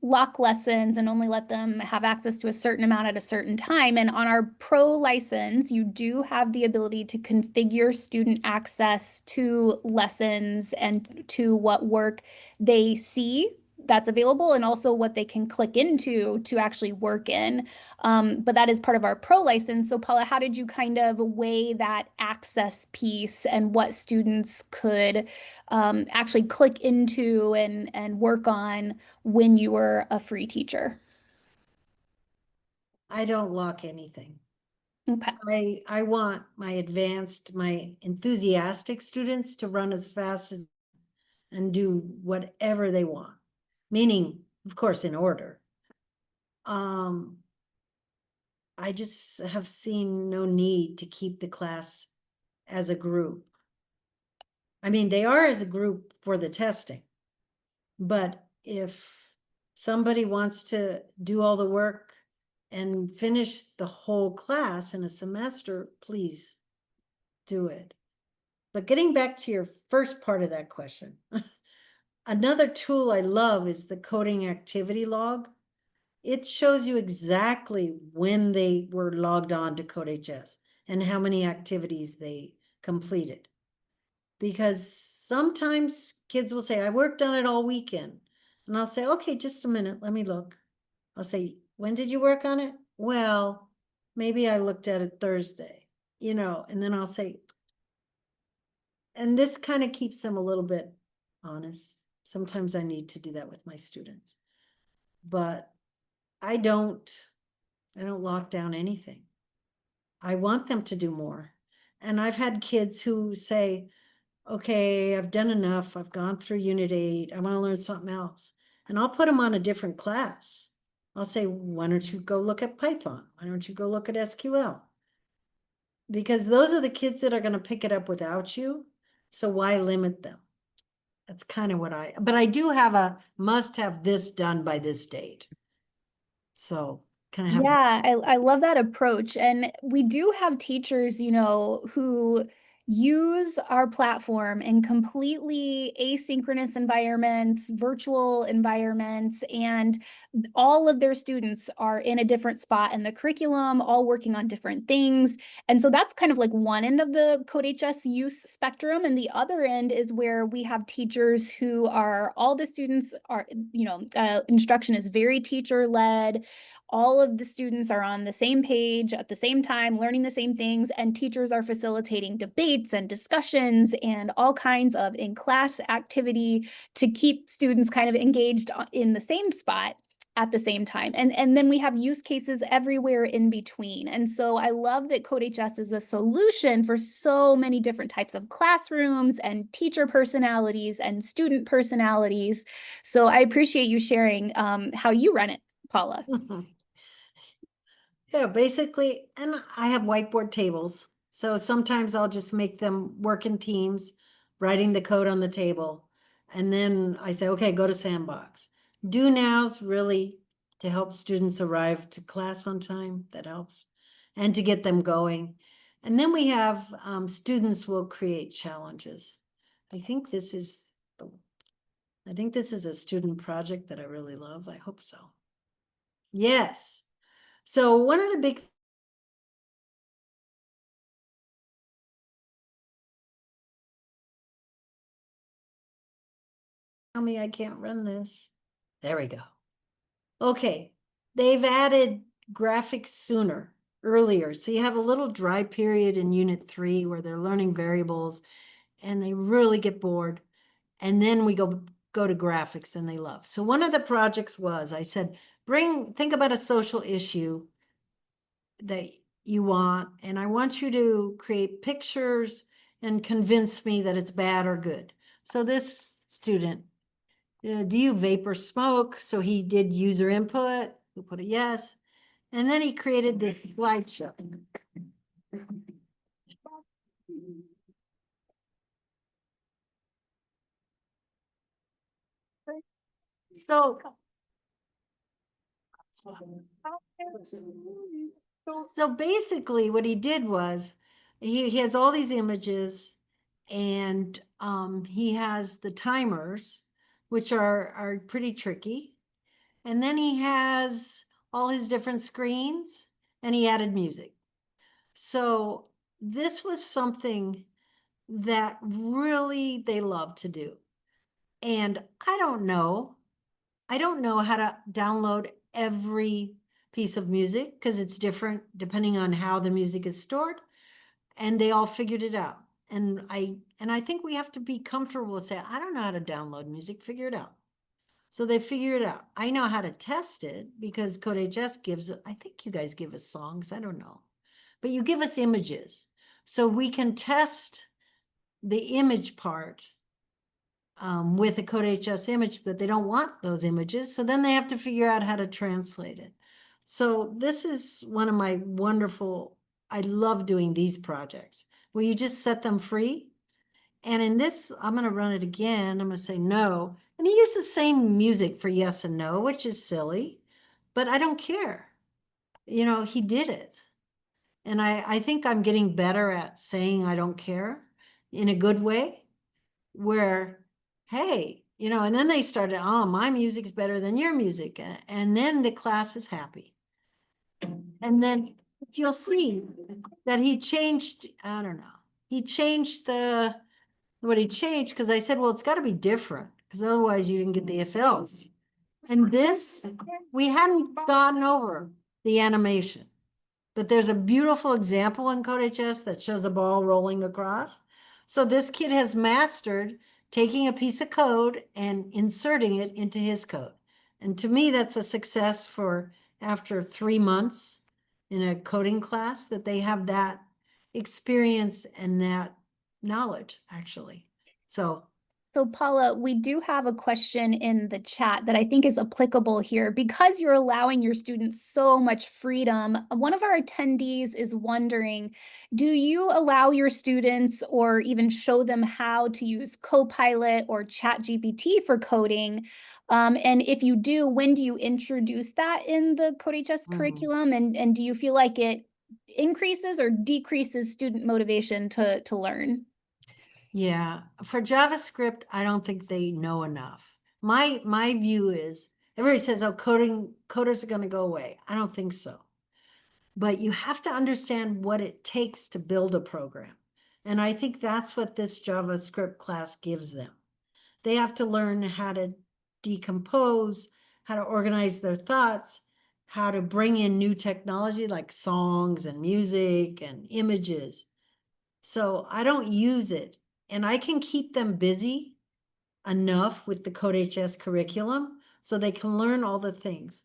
lock lessons and only let them have access to a certain amount at a certain time. And on our pro license, you do have the ability to configure student access to lessons and to what work they see that's available and also what they can click into to actually work in. But that is part of our pro license. So Paula, how did you kind of weigh that access piece and what students could actually click into and work on when you were a free I don't lock anything. Okay. I want my enthusiastic students to run as fast as and do whatever they want, meaning, of course, in order. I just have seen no need to keep the class as a group. I mean, they are as a group for the testing, but if somebody wants to do all the work and finish the whole class in a semester, please do it. But getting back to your first part of that question, another tool I love is the coding activity log. It shows you exactly when they were logged on to CodeHS and how many activities they completed. Because sometimes kids will say, I worked on it all weekend. And I'll say, okay, just a minute, let me look. I'll say, when did you work on it? Well, maybe I looked at it Thursday, and then I'll say, and this kind of keeps them a little bit honest. Sometimes I need to do that with my students, but I don't lock down anything. I want them to do more. And I've had kids who say, okay, I've done enough. I've gone through Unit 8. I want to learn something else. And I'll put them on a different class. I'll say, why don't you go look at Python? Why don't you go look at SQL? Because those are the kids that are going to pick it up without you. So why limit them? That's kind of what but I do have a must have this done by this date. So kind of have. Yeah, I love that approach. And we do have teachers, who use our platform in completely asynchronous environments, virtual environments, and all of their students are in a different spot in the curriculum, all working on different things. And so that's kind of like one end of the CodeHS use spectrum. And the other end is where we have teachers who are, all the students are, instruction is very teacher led. All of the students are on the same page at the same time, learning the same things, and teachers are facilitating debates and discussions and all kinds of in-class activity to keep students kind of engaged in the same spot at the same time. And then we have use cases everywhere in between. And so I love that CodeHS is a solution for so many different types of classrooms and teacher personalities and student personalities. So I appreciate you sharing how you run it, Paula. Yeah, basically, and I have whiteboard tables. So sometimes I'll just make them work in teams, writing the code on the table. And then I say, okay, go to Sandbox. Do nows really to help students arrive to class on time. That helps. And to get them going. And then we have students will create challenges. I think this is a student project that I really love. I hope so. Yes. So one of the big tell me I can't run this. There we go. Okay, they've added graphics sooner, earlier. So you have a little dry period in Unit 3 where they're learning variables and they really get bored. And then we go to graphics and they love. So one of the projects was, I said, think about a social issue that you want, and I want you to create pictures and convince me that it's bad or good. So this student, do you vape or smoke? So he did user input, we put a yes, and then he created this slideshow. So basically what he did was He has all these images, and he has the timers, which are pretty tricky. And then he has all his different screens, and he added music. So this was something that really they love to do. And I don't know how to download every piece of music because it's different depending on how the music is stored. And they all figured it out. And I think we have to be comfortable with say, I don't know how to download music, figure it out. So they figure it out. I know how to test it because CodeHS gives, I think you guys give us songs, I don't know. But you give us images. So we can test the image part with a CodeHS image, but they don't want those images. So then they have to figure out how to translate it. So this is one of my wonderful, I love doing these projects where you just set them free. And in this, I'm going to run it again. I'm going to say no. And he used the same music for yes and no, which is silly, but I don't care. You know, he did it. And I think I'm getting better at saying I don't care in a good way, where, hey, you know, and then they started, oh, my music's better than your music. And then the class is happy. And then you'll see that he changed, I don't know, he changed what he changed, because I said, well, it's got to be different, because otherwise you didn't get the FLs. And this, we hadn't gotten over the animation. But there's a beautiful example in CodeHS that shows a ball rolling across. So this kid has mastered taking a piece of code and inserting it into his code. And to me, that's a success for after 3 months in a coding class, that they have that experience and that knowledge, actually. So So Paula, we do have a question in the chat that I think is applicable here. Because you're allowing your students so much freedom, one of our attendees is wondering, do you allow your students or even show them how to use Copilot or ChatGPT for coding? And if you do, when do you introduce that in the CodeHS curriculum? And do you feel like it increases or decreases student motivation to learn? yeah, for JavaScript, I don't think they know enough. My view is everybody says, oh, coders are going to go away. I don't think so. But you have to understand what it takes to build a program. And I think that's what this JavaScript class gives them. They have to learn how to decompose, how to organize their thoughts, how to bring in new technology like songs and music and images. So I don't use it, and I can keep them busy enough with the CodeHS curriculum so they can learn all the things.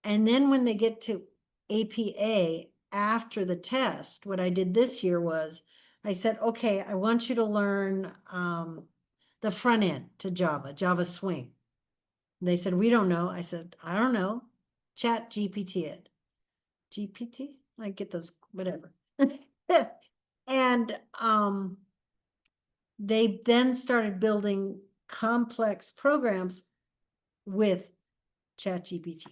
And then when they get to APA after the test, what I did this year was I said, okay, I want you to learn the front end to Java Swing. They said, we don't know. I said, I don't know. Chat GPT it. GPT? I get those, whatever. And they then started building complex programs with ChatGPT.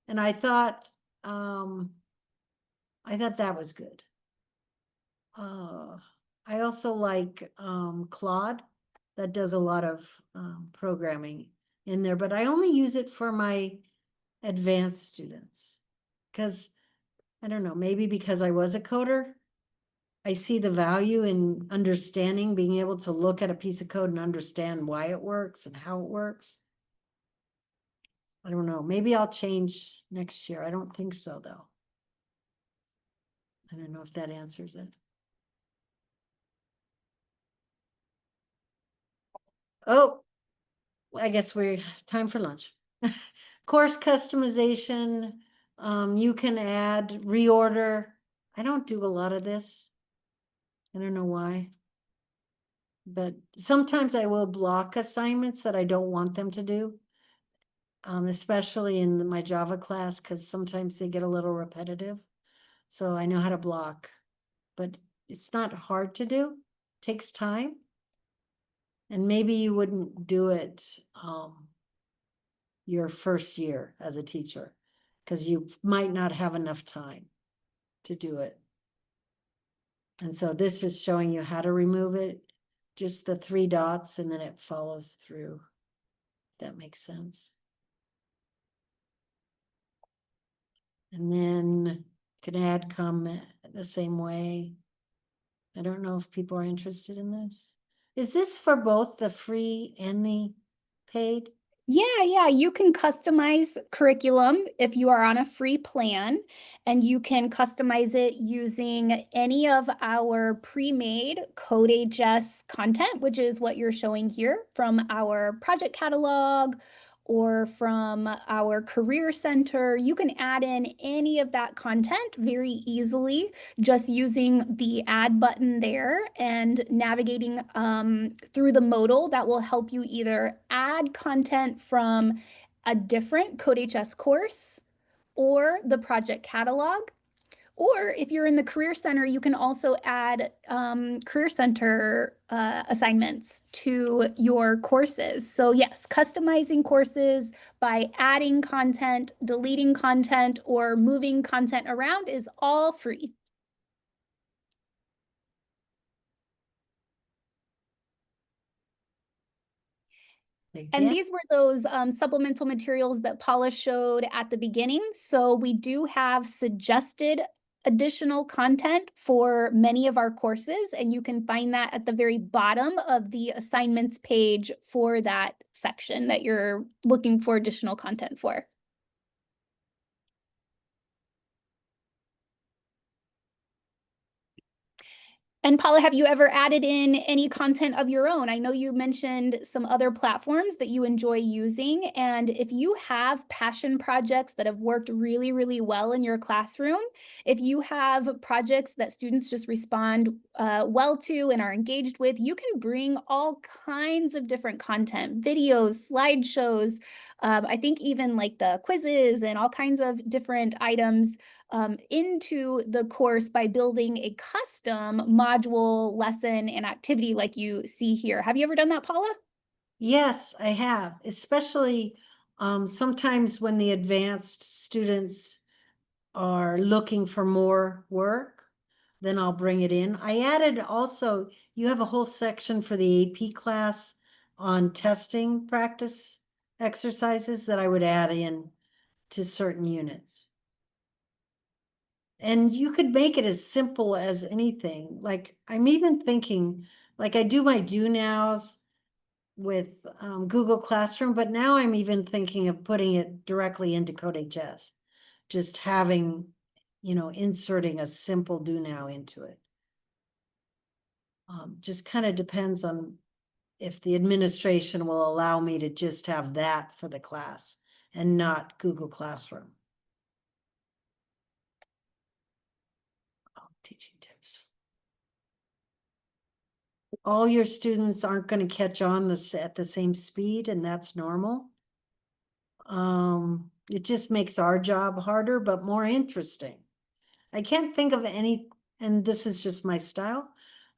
And I thought that was good. I also like Claude, that does a lot of programming in there, but I only use it for my advanced students because I don't know, maybe because I was a coder, I see the value in understanding, being able to look at a piece of code and understand why it works and how it works. I don't know. Maybe I'll change next year. I don't think so, though. I don't know if that answers it. Oh, I guess we're time for lunch. Course customization. You can add, reorder. I don't do a lot of this. I don't know why. But sometimes I will block assignments that I don't want them to do. Especially in my Java class, because sometimes they get a little repetitive. So I know how to block, but it's not hard to do. It takes time. And maybe you wouldn't do it your first year as a teacher, because you might not have enough time to do it. And so this is showing you how to remove it, just the 3 dots, and then it follows through. That makes sense. And then you can add comment the same way. I don't know if people are interested in this. Is this for both the free and the paid? Yeah, you can customize curriculum if you are on a free plan, and you can customize it using any of our pre-made CodeHS content, which is what you're showing here from our project catalog or from our career center. You can add in any of that content very easily just using the add button there and navigating through the modal that will help you either add content from a different CodeHS course or the project catalog. Or if you're in the Career Center, you can also add Career Center assignments to your courses. So yes, customizing courses by adding content, deleting content, or moving content around is all free. And Again, these were those supplemental materials that Paula showed at the beginning. So we do have suggested additional content for many of our courses, and you can find that at the very bottom of the assignments page for that section that you're looking for additional content for. And Paula, have you ever added in any content of your own? I know you mentioned some other platforms that you enjoy using. And if you have passion projects that have worked really, really well in your classroom, if you have projects that students just respond well to and are engaged with, you can bring all kinds of different content, videos, slideshows, I think even like the quizzes and all kinds of different items into the course by building a custom module, lesson, and activity like you see here. Have you ever done that, Paula? yes, I have, especially sometimes when the advanced students are looking for more work, then I'll bring it in. I added also, you have a whole section for the AP class on testing practice exercises that I would add in to certain units. And you could make it as simple as anything. Like I'm even thinking, like I do my do nows with Google Classroom, but now I'm even thinking of putting it directly into CodeHS, just having, inserting a simple do now into it. Just kind of depends on if the administration will allow me to just have that for the class and not Google Classroom. Teaching tips. All your students aren't going to catch on this at the same speed, and that's normal. It just makes our job harder, but more interesting. I can't think of any, and this is just my style.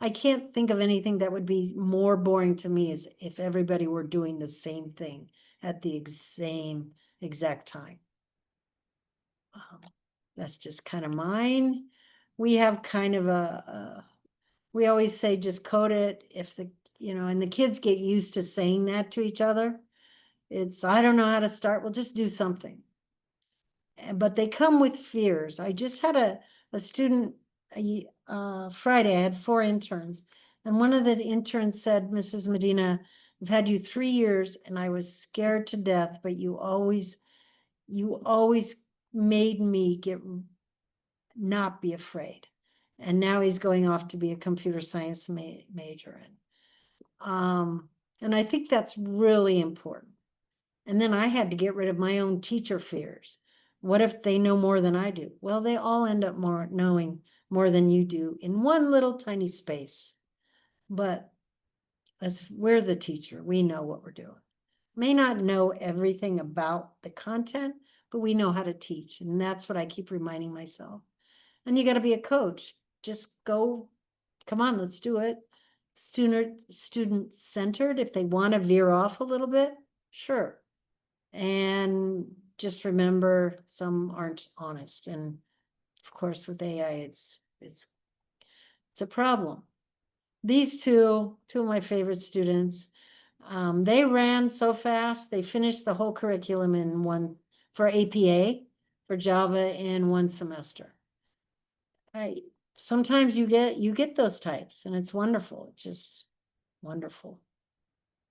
I can't think of anything that would be more boring to me as if everybody were doing the same thing at the same exact time. That's just kind of mine. We have kind of we always say just code it if and the kids get used to saying that to each other. It's, I don't know how to start. Well, just do something. But they come with fears. I just had a student Friday. I had 4 interns, and one of the interns said, Mrs. Medina, I've had you 3 years and I was scared to death, but you always made me not be afraid. And now he's going off to be a computer science major. And I think that's really important. And then I had to get rid of my own teacher fears. What if they know more than I do? Well, they all end up knowing more than you do in one little tiny space. But we're the teacher. We know what we're doing. May not know everything about the content, but we know how to teach. And that's what I keep reminding myself. And you got to be a coach. Just go, come on, let's do it. Student centered. If they want to veer off a little bit, sure. And just remember, some aren't honest. And of course, with AI, it's It's a problem. These two of my favorite students, they ran so fast, they finished the whole curriculum in one, for APA, for Java in one semester. Sometimes you get those types and it's wonderful. It's just wonderful.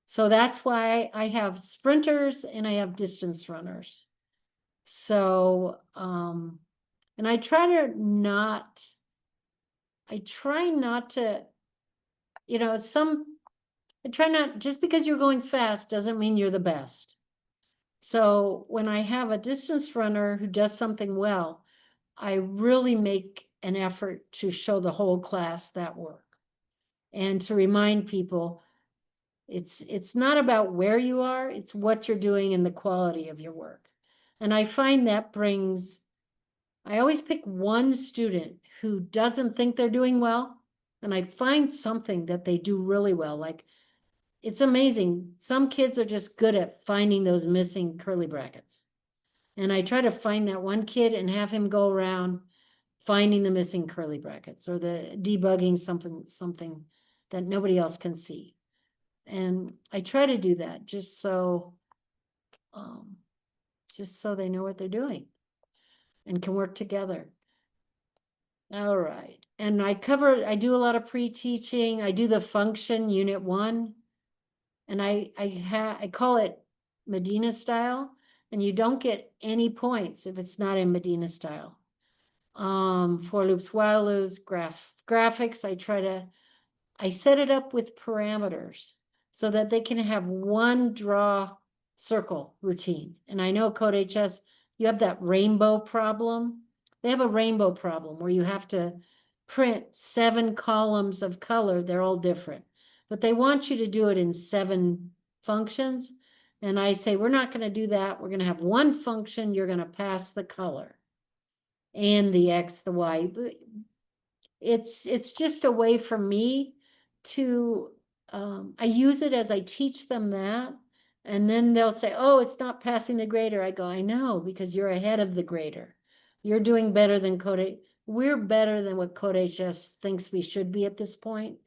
So that's why I have sprinters and I have distance runners. So, and I try not to, just because you're going fast doesn't mean you're the best. So when I have a distance runner who does something well, I really make an effort to show the whole class that work and to remind people it's not about where you are, it's what you're doing and the quality of your work. And I find that I always pick one student who doesn't think they're doing well, and I find something that they do really well. Like, it's amazing. Some kids are just good at finding those missing curly brackets. And I try to find that one kid and have him go around finding the missing curly brackets or the debugging something that nobody else can see. And I try to do that just so they know what they're doing and can work together. All right. And I do a lot of pre-teaching. I do the function unit 1. And I call it Medina style. And you don't get any points if it's not in Medina style. For loops, while loops, graphics, I set it up with parameters so that they can have one draw circle routine. And I know CodeHS, you have that rainbow problem. They have a rainbow problem where you have to print 7 columns of color. They're all different, but they want you to do it in 7 functions. And I say, we're not going to do that. We're going to have one function. You're going to pass the color and the X, the Y. It's just a way for me to, I use it as I teach them that. And then they'll say, oh, it's not passing the grader. I go, I know, because you're ahead of the grader. You're doing better than we're better than what CodeHS thinks we should be at this point.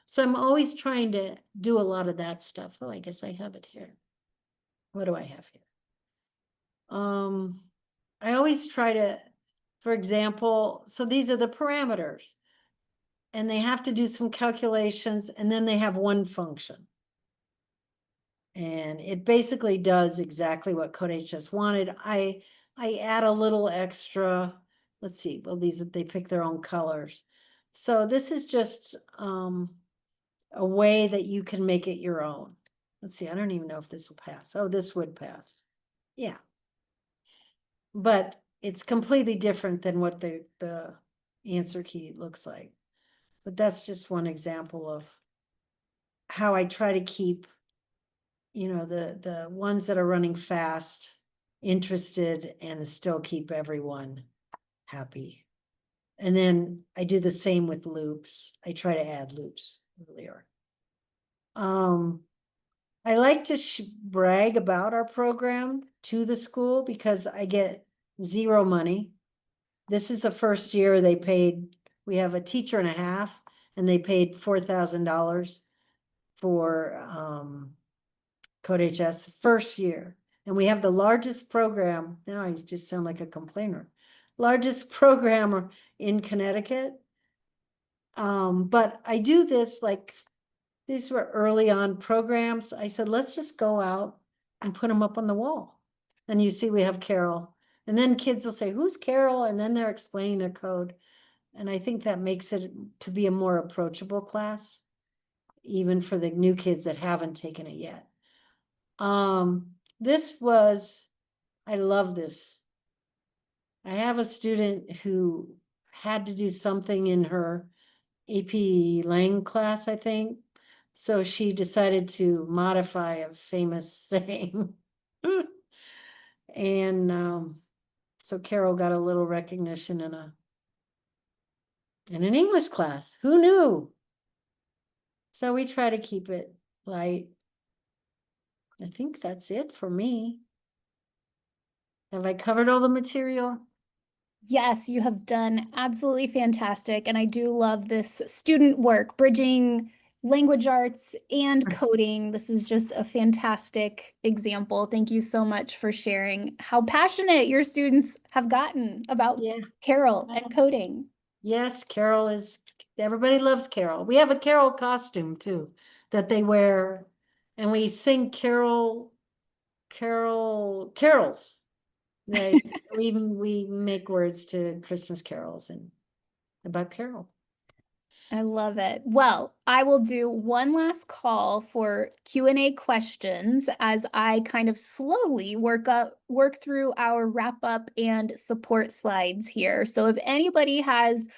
So I'm always trying to do a lot of that stuff. Oh, I guess I have it here. What do I have here? I always try to, for example, so these are the parameters. And they have to do some calculations, and then they have one function. And it basically does exactly what CodeHS wanted. I add a little extra. Let's see. Well, they pick their own colors. So this is just a way that you can make it your own. Let's see. I don't even know if this will pass. Oh, this would pass. Yeah. But it's completely different than what the answer key looks like. But that's just one example of how I try to keep, the ones that are running fast interested and still keep everyone happy. And then I do the same with loops. I try to add loops earlier. I like to brag about our program to the school because I get 0 money. This is the first year we have a teacher and a half, and they paid $4,000 for CodeHS first year. And we have the largest program. Now I just sound like a complainer. Largest programmer in Connecticut. But I do this, like, these were early on programs. I said, let's just go out and put them up on the wall. And you see we have Carol. And then kids will say, who's Carol? And then they're explaining their code. And I think that makes it to be a more approachable class, even for the new kids that haven't taken it yet. I love this. I have a student who had to do something in her AP Lang class, I think. So she decided to modify a famous saying. And so Carol got a little recognition in an English class. Who knew? So we try to keep it light. I think that's it for me. Have I covered all the material? Yes, you have done absolutely fantastic. And I do love this student work, bridging language arts and coding. This is just a fantastic example. Thank you so much for sharing how passionate your students have gotten about Yeah. Carol and coding. Yes, Carol is, everybody loves Carol. We have a Carol costume too that they wear, and we sing carols. They we make words to Christmas carols and about Carol. I love it. Well, I will do one last call for Q&A questions as I kind of slowly work through our wrap up and support slides here. So if anybody has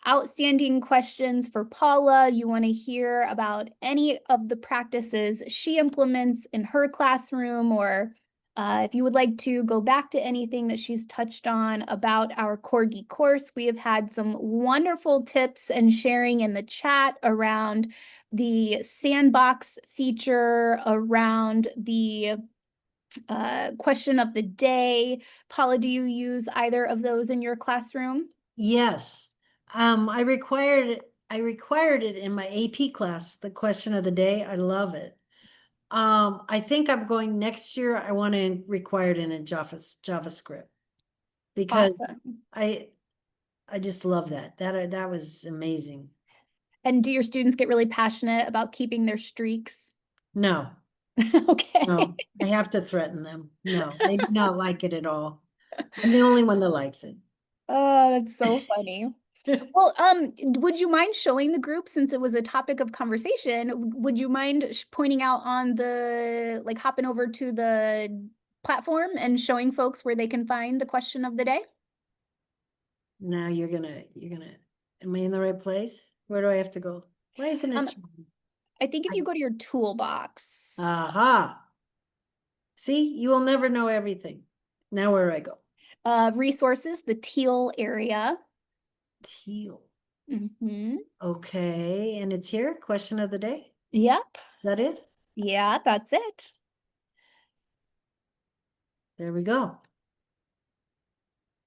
outstanding questions for Paula, you want to hear about any of the practices she implements in her classroom, or if you would like to go back to anything that she's touched on about our Corgi course, we have had some wonderful tips and sharing in the chat around the sandbox feature, around the question of the day. Paula, do you use either of those in your classroom? Yes. I required it in my AP class, the question of the day. I love it. I think I'm going next year. I want to require it in a JavaScript because Awesome. I I just love that. That was amazing. And do your students get really passionate about keeping their streaks? No, Okay. no, I have to threaten them. No, they do not like it at all. I'm the only one that likes it. Oh, that's so funny. Well, would you mind showing the group since it was a topic of conversation? Would you mind pointing out on the, like hopping over to the platform and showing folks where they can find the question of the day? Now am I in the right place? Where do I have to go? Why isn't it? Um, I think if you I- go to your toolbox, Aha. See, you will never know everything. Now where do I go? resources, the teal area. Teal. Hmm. Okay, and it's here. Question of the day. Is Yep. that it? Yeah, that's it. There we go.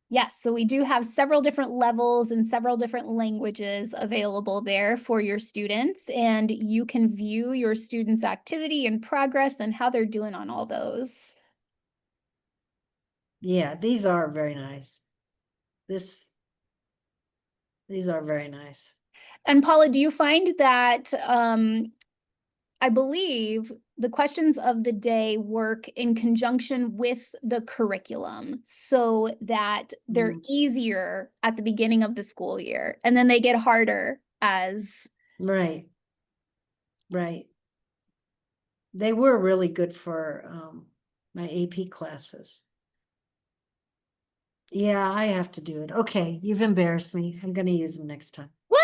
Yes, so we do have several different levels and several different languages available there for your students, and you can view your students' activity and progress and how they're doing on all those. Yeah, these are very nice. This, these are very nice. And Paula, do you find that I believe the questions of the day work in conjunction with the curriculum so that they're Mm, easier at the beginning of the school year and then they get harder as right, right. They were really good for my AP classes. Yeah, I have to do it. Okay, you've embarrassed me. I'm gonna use them next time. what?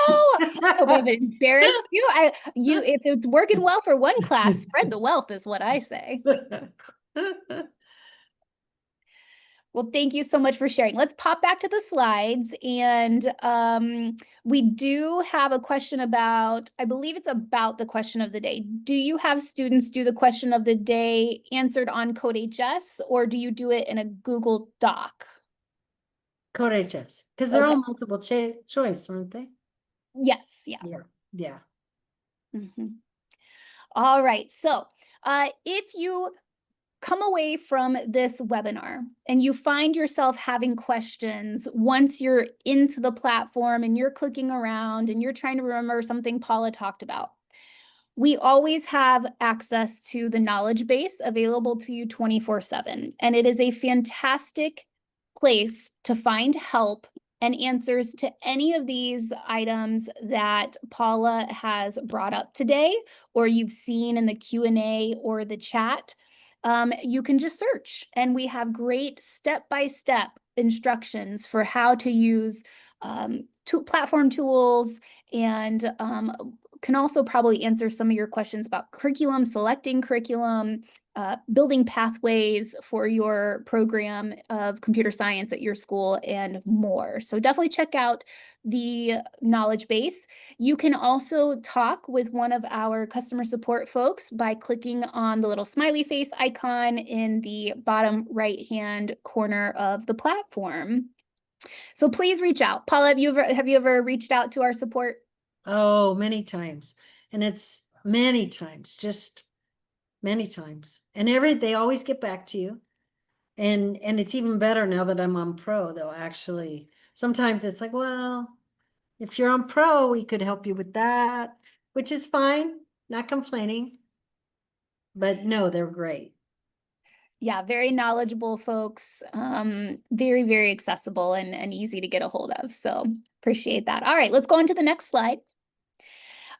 No, I hope I've embarrassed you. If it's working well for one class, spread the wealth is what I say. Well, thank you so much for sharing. Let's pop back to the slides. And we do have a question about, I believe it's about the question of the day. Do you have students do the question of the day answered on CodeHS, or do you do it in a Google Doc? CodeHS, because they're Okay. all multiple choice, aren't they? Yes. Yeah. Yeah, yeah. Mhm. All right. So if you come away from this webinar and you find yourself having questions once you're into the platform and you're clicking around and you're trying to remember something Paula talked about, we always have access to the knowledge base available to you 24/7. And it is a fantastic place to find help and answers to any of these items that Paula has brought up today, or you've seen in the Q&A or the chat. You can just search, and we have great step-by-step instructions for how to use platform tools and can also probably answer some of your questions about curriculum, selecting curriculum, building pathways for your program of computer science at your school, and more. So definitely check out the knowledge base. You can also talk with one of our customer support folks by clicking on the little smiley face icon in the bottom right-hand corner of the platform. So please reach out. Paula, have you ever reached out to our support? Oh, many times. And it's many times, just many times. And they always get back to you. And it's even better now that I'm on pro, they'll actually, sometimes it's like, well, if you're on pro, we could help you with that, which is fine, not complaining. But no, they're great. Yeah, very knowledgeable folks, very, very accessible and easy to get a hold of. So appreciate that. All right, let's go on to the next slide.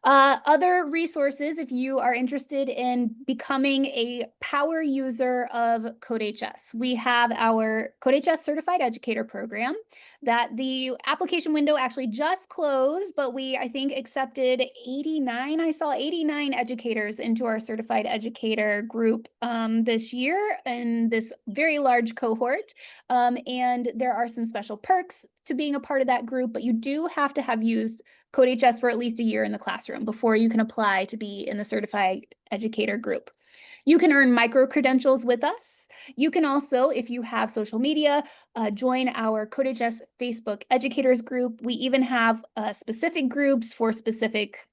Other resources, if you are interested in becoming a power user of CodeHS, we have our CodeHS Certified Educator Program that the application window actually just closed, but I think, accepted 89. I saw 89 educators into our Certified Educator group this year in this very large cohort. And there are some special perks to being a part of that group, but you do have to have used CodeHS for at least a year in the classroom before you can apply to be in the certified educator group. You can earn micro credentials with us. You can also, if you have social media, join our CodeHS Facebook educators group. We even have specific groups for specific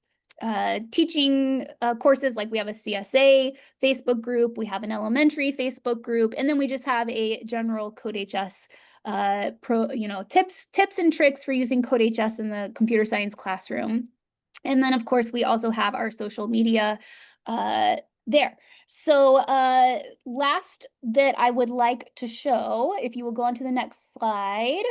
teaching courses, like we have a CSA Facebook group, we have an elementary Facebook group, and then we just have a general CodeHS tips and tricks for using CodeHS in the computer science classroom. And then, of course, we also have our social media there. So last that I would like to show, if you will go on to the next slide.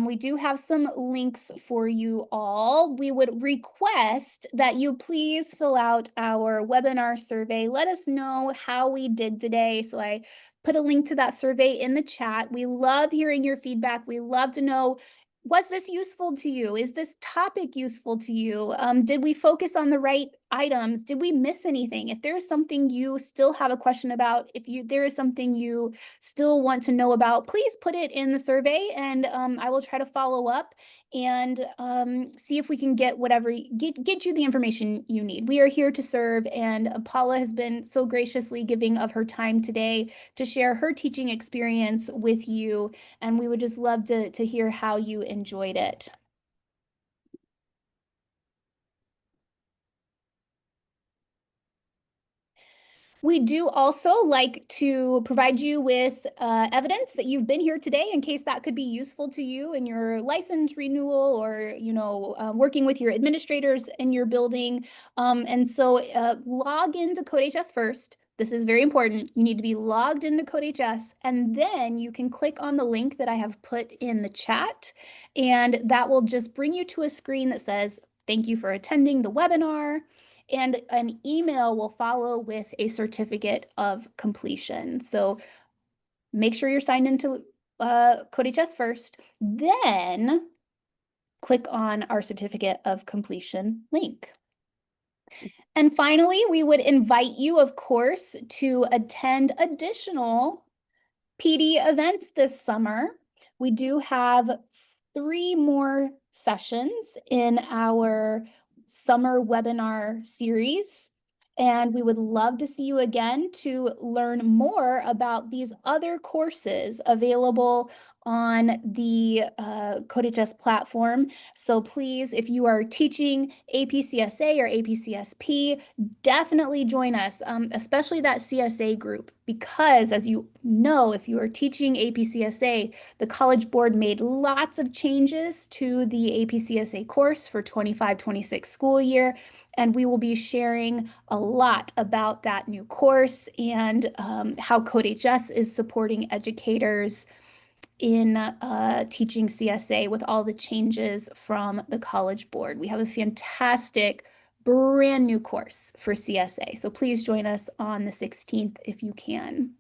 We do have some links for you all. We would request that you please fill out our webinar survey. Let us know how we did today. So I put a link to that survey in the chat. We love hearing your feedback. We love to know, was this useful to you? Is this topic useful to you? Did we focus on the right items? Did we miss anything? If there is something you still have a question about, there is something you still want to know about, please put it in the survey, and I will try to follow up and see if we can get get you the information you need. We are here to serve, and Paula has been so graciously giving of her time today to share her teaching experience with you, and we would just love to hear how you enjoyed it. We do also like to provide you with evidence that you've been here today, in case that could be useful to you in your license renewal, or working with your administrators in your building. And so log into CodeHS first. This is very important. You need to be logged into CodeHS, and then you can click on the link that I have put in the chat, and that will just bring you to a screen that says, "Thank you for attending the webinar." And an email will follow with a certificate of completion. So make sure you're signed into CodeHS first, then click on our certificate of completion link. And finally, we would invite you, of course, to attend additional PD events this summer. We do have 3 more sessions in our summer webinar series, and we would love to see you again to learn more about these other courses available on the CodeHS platform. So please, if you are teaching APCSA or APCSP, definitely join us, especially that CSA group, because as you know, if you are teaching APCSA, the College Board made lots of changes to the APCSA course for 25-26 school year, and we will be sharing a lot about that new course and how CodeHS is supporting educators in teaching CSA with all the changes from the College Board. We have a fantastic brand new course for CSA. So please join us on the 16th if you can.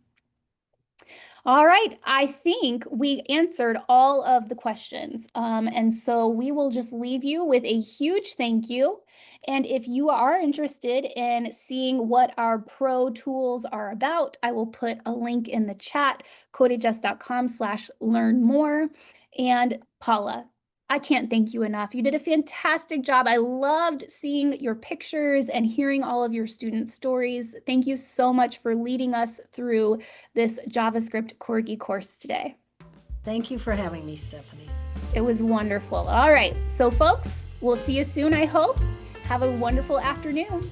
All right, I think we answered all of the questions. And so we will just leave you with a huge thank you. And if you are interested in seeing what our pro tools are about, I will put a link in the chat, codehs.com/learn more. And Paula, I can't thank you enough. You did a fantastic job. I loved seeing your pictures and hearing all of your student stories. Thank you so much for leading us through this JavaScript Corgi course today. Thank you for having me, Stephanie. It was wonderful. All right. So folks, we'll see you soon, I hope. Have a wonderful afternoon.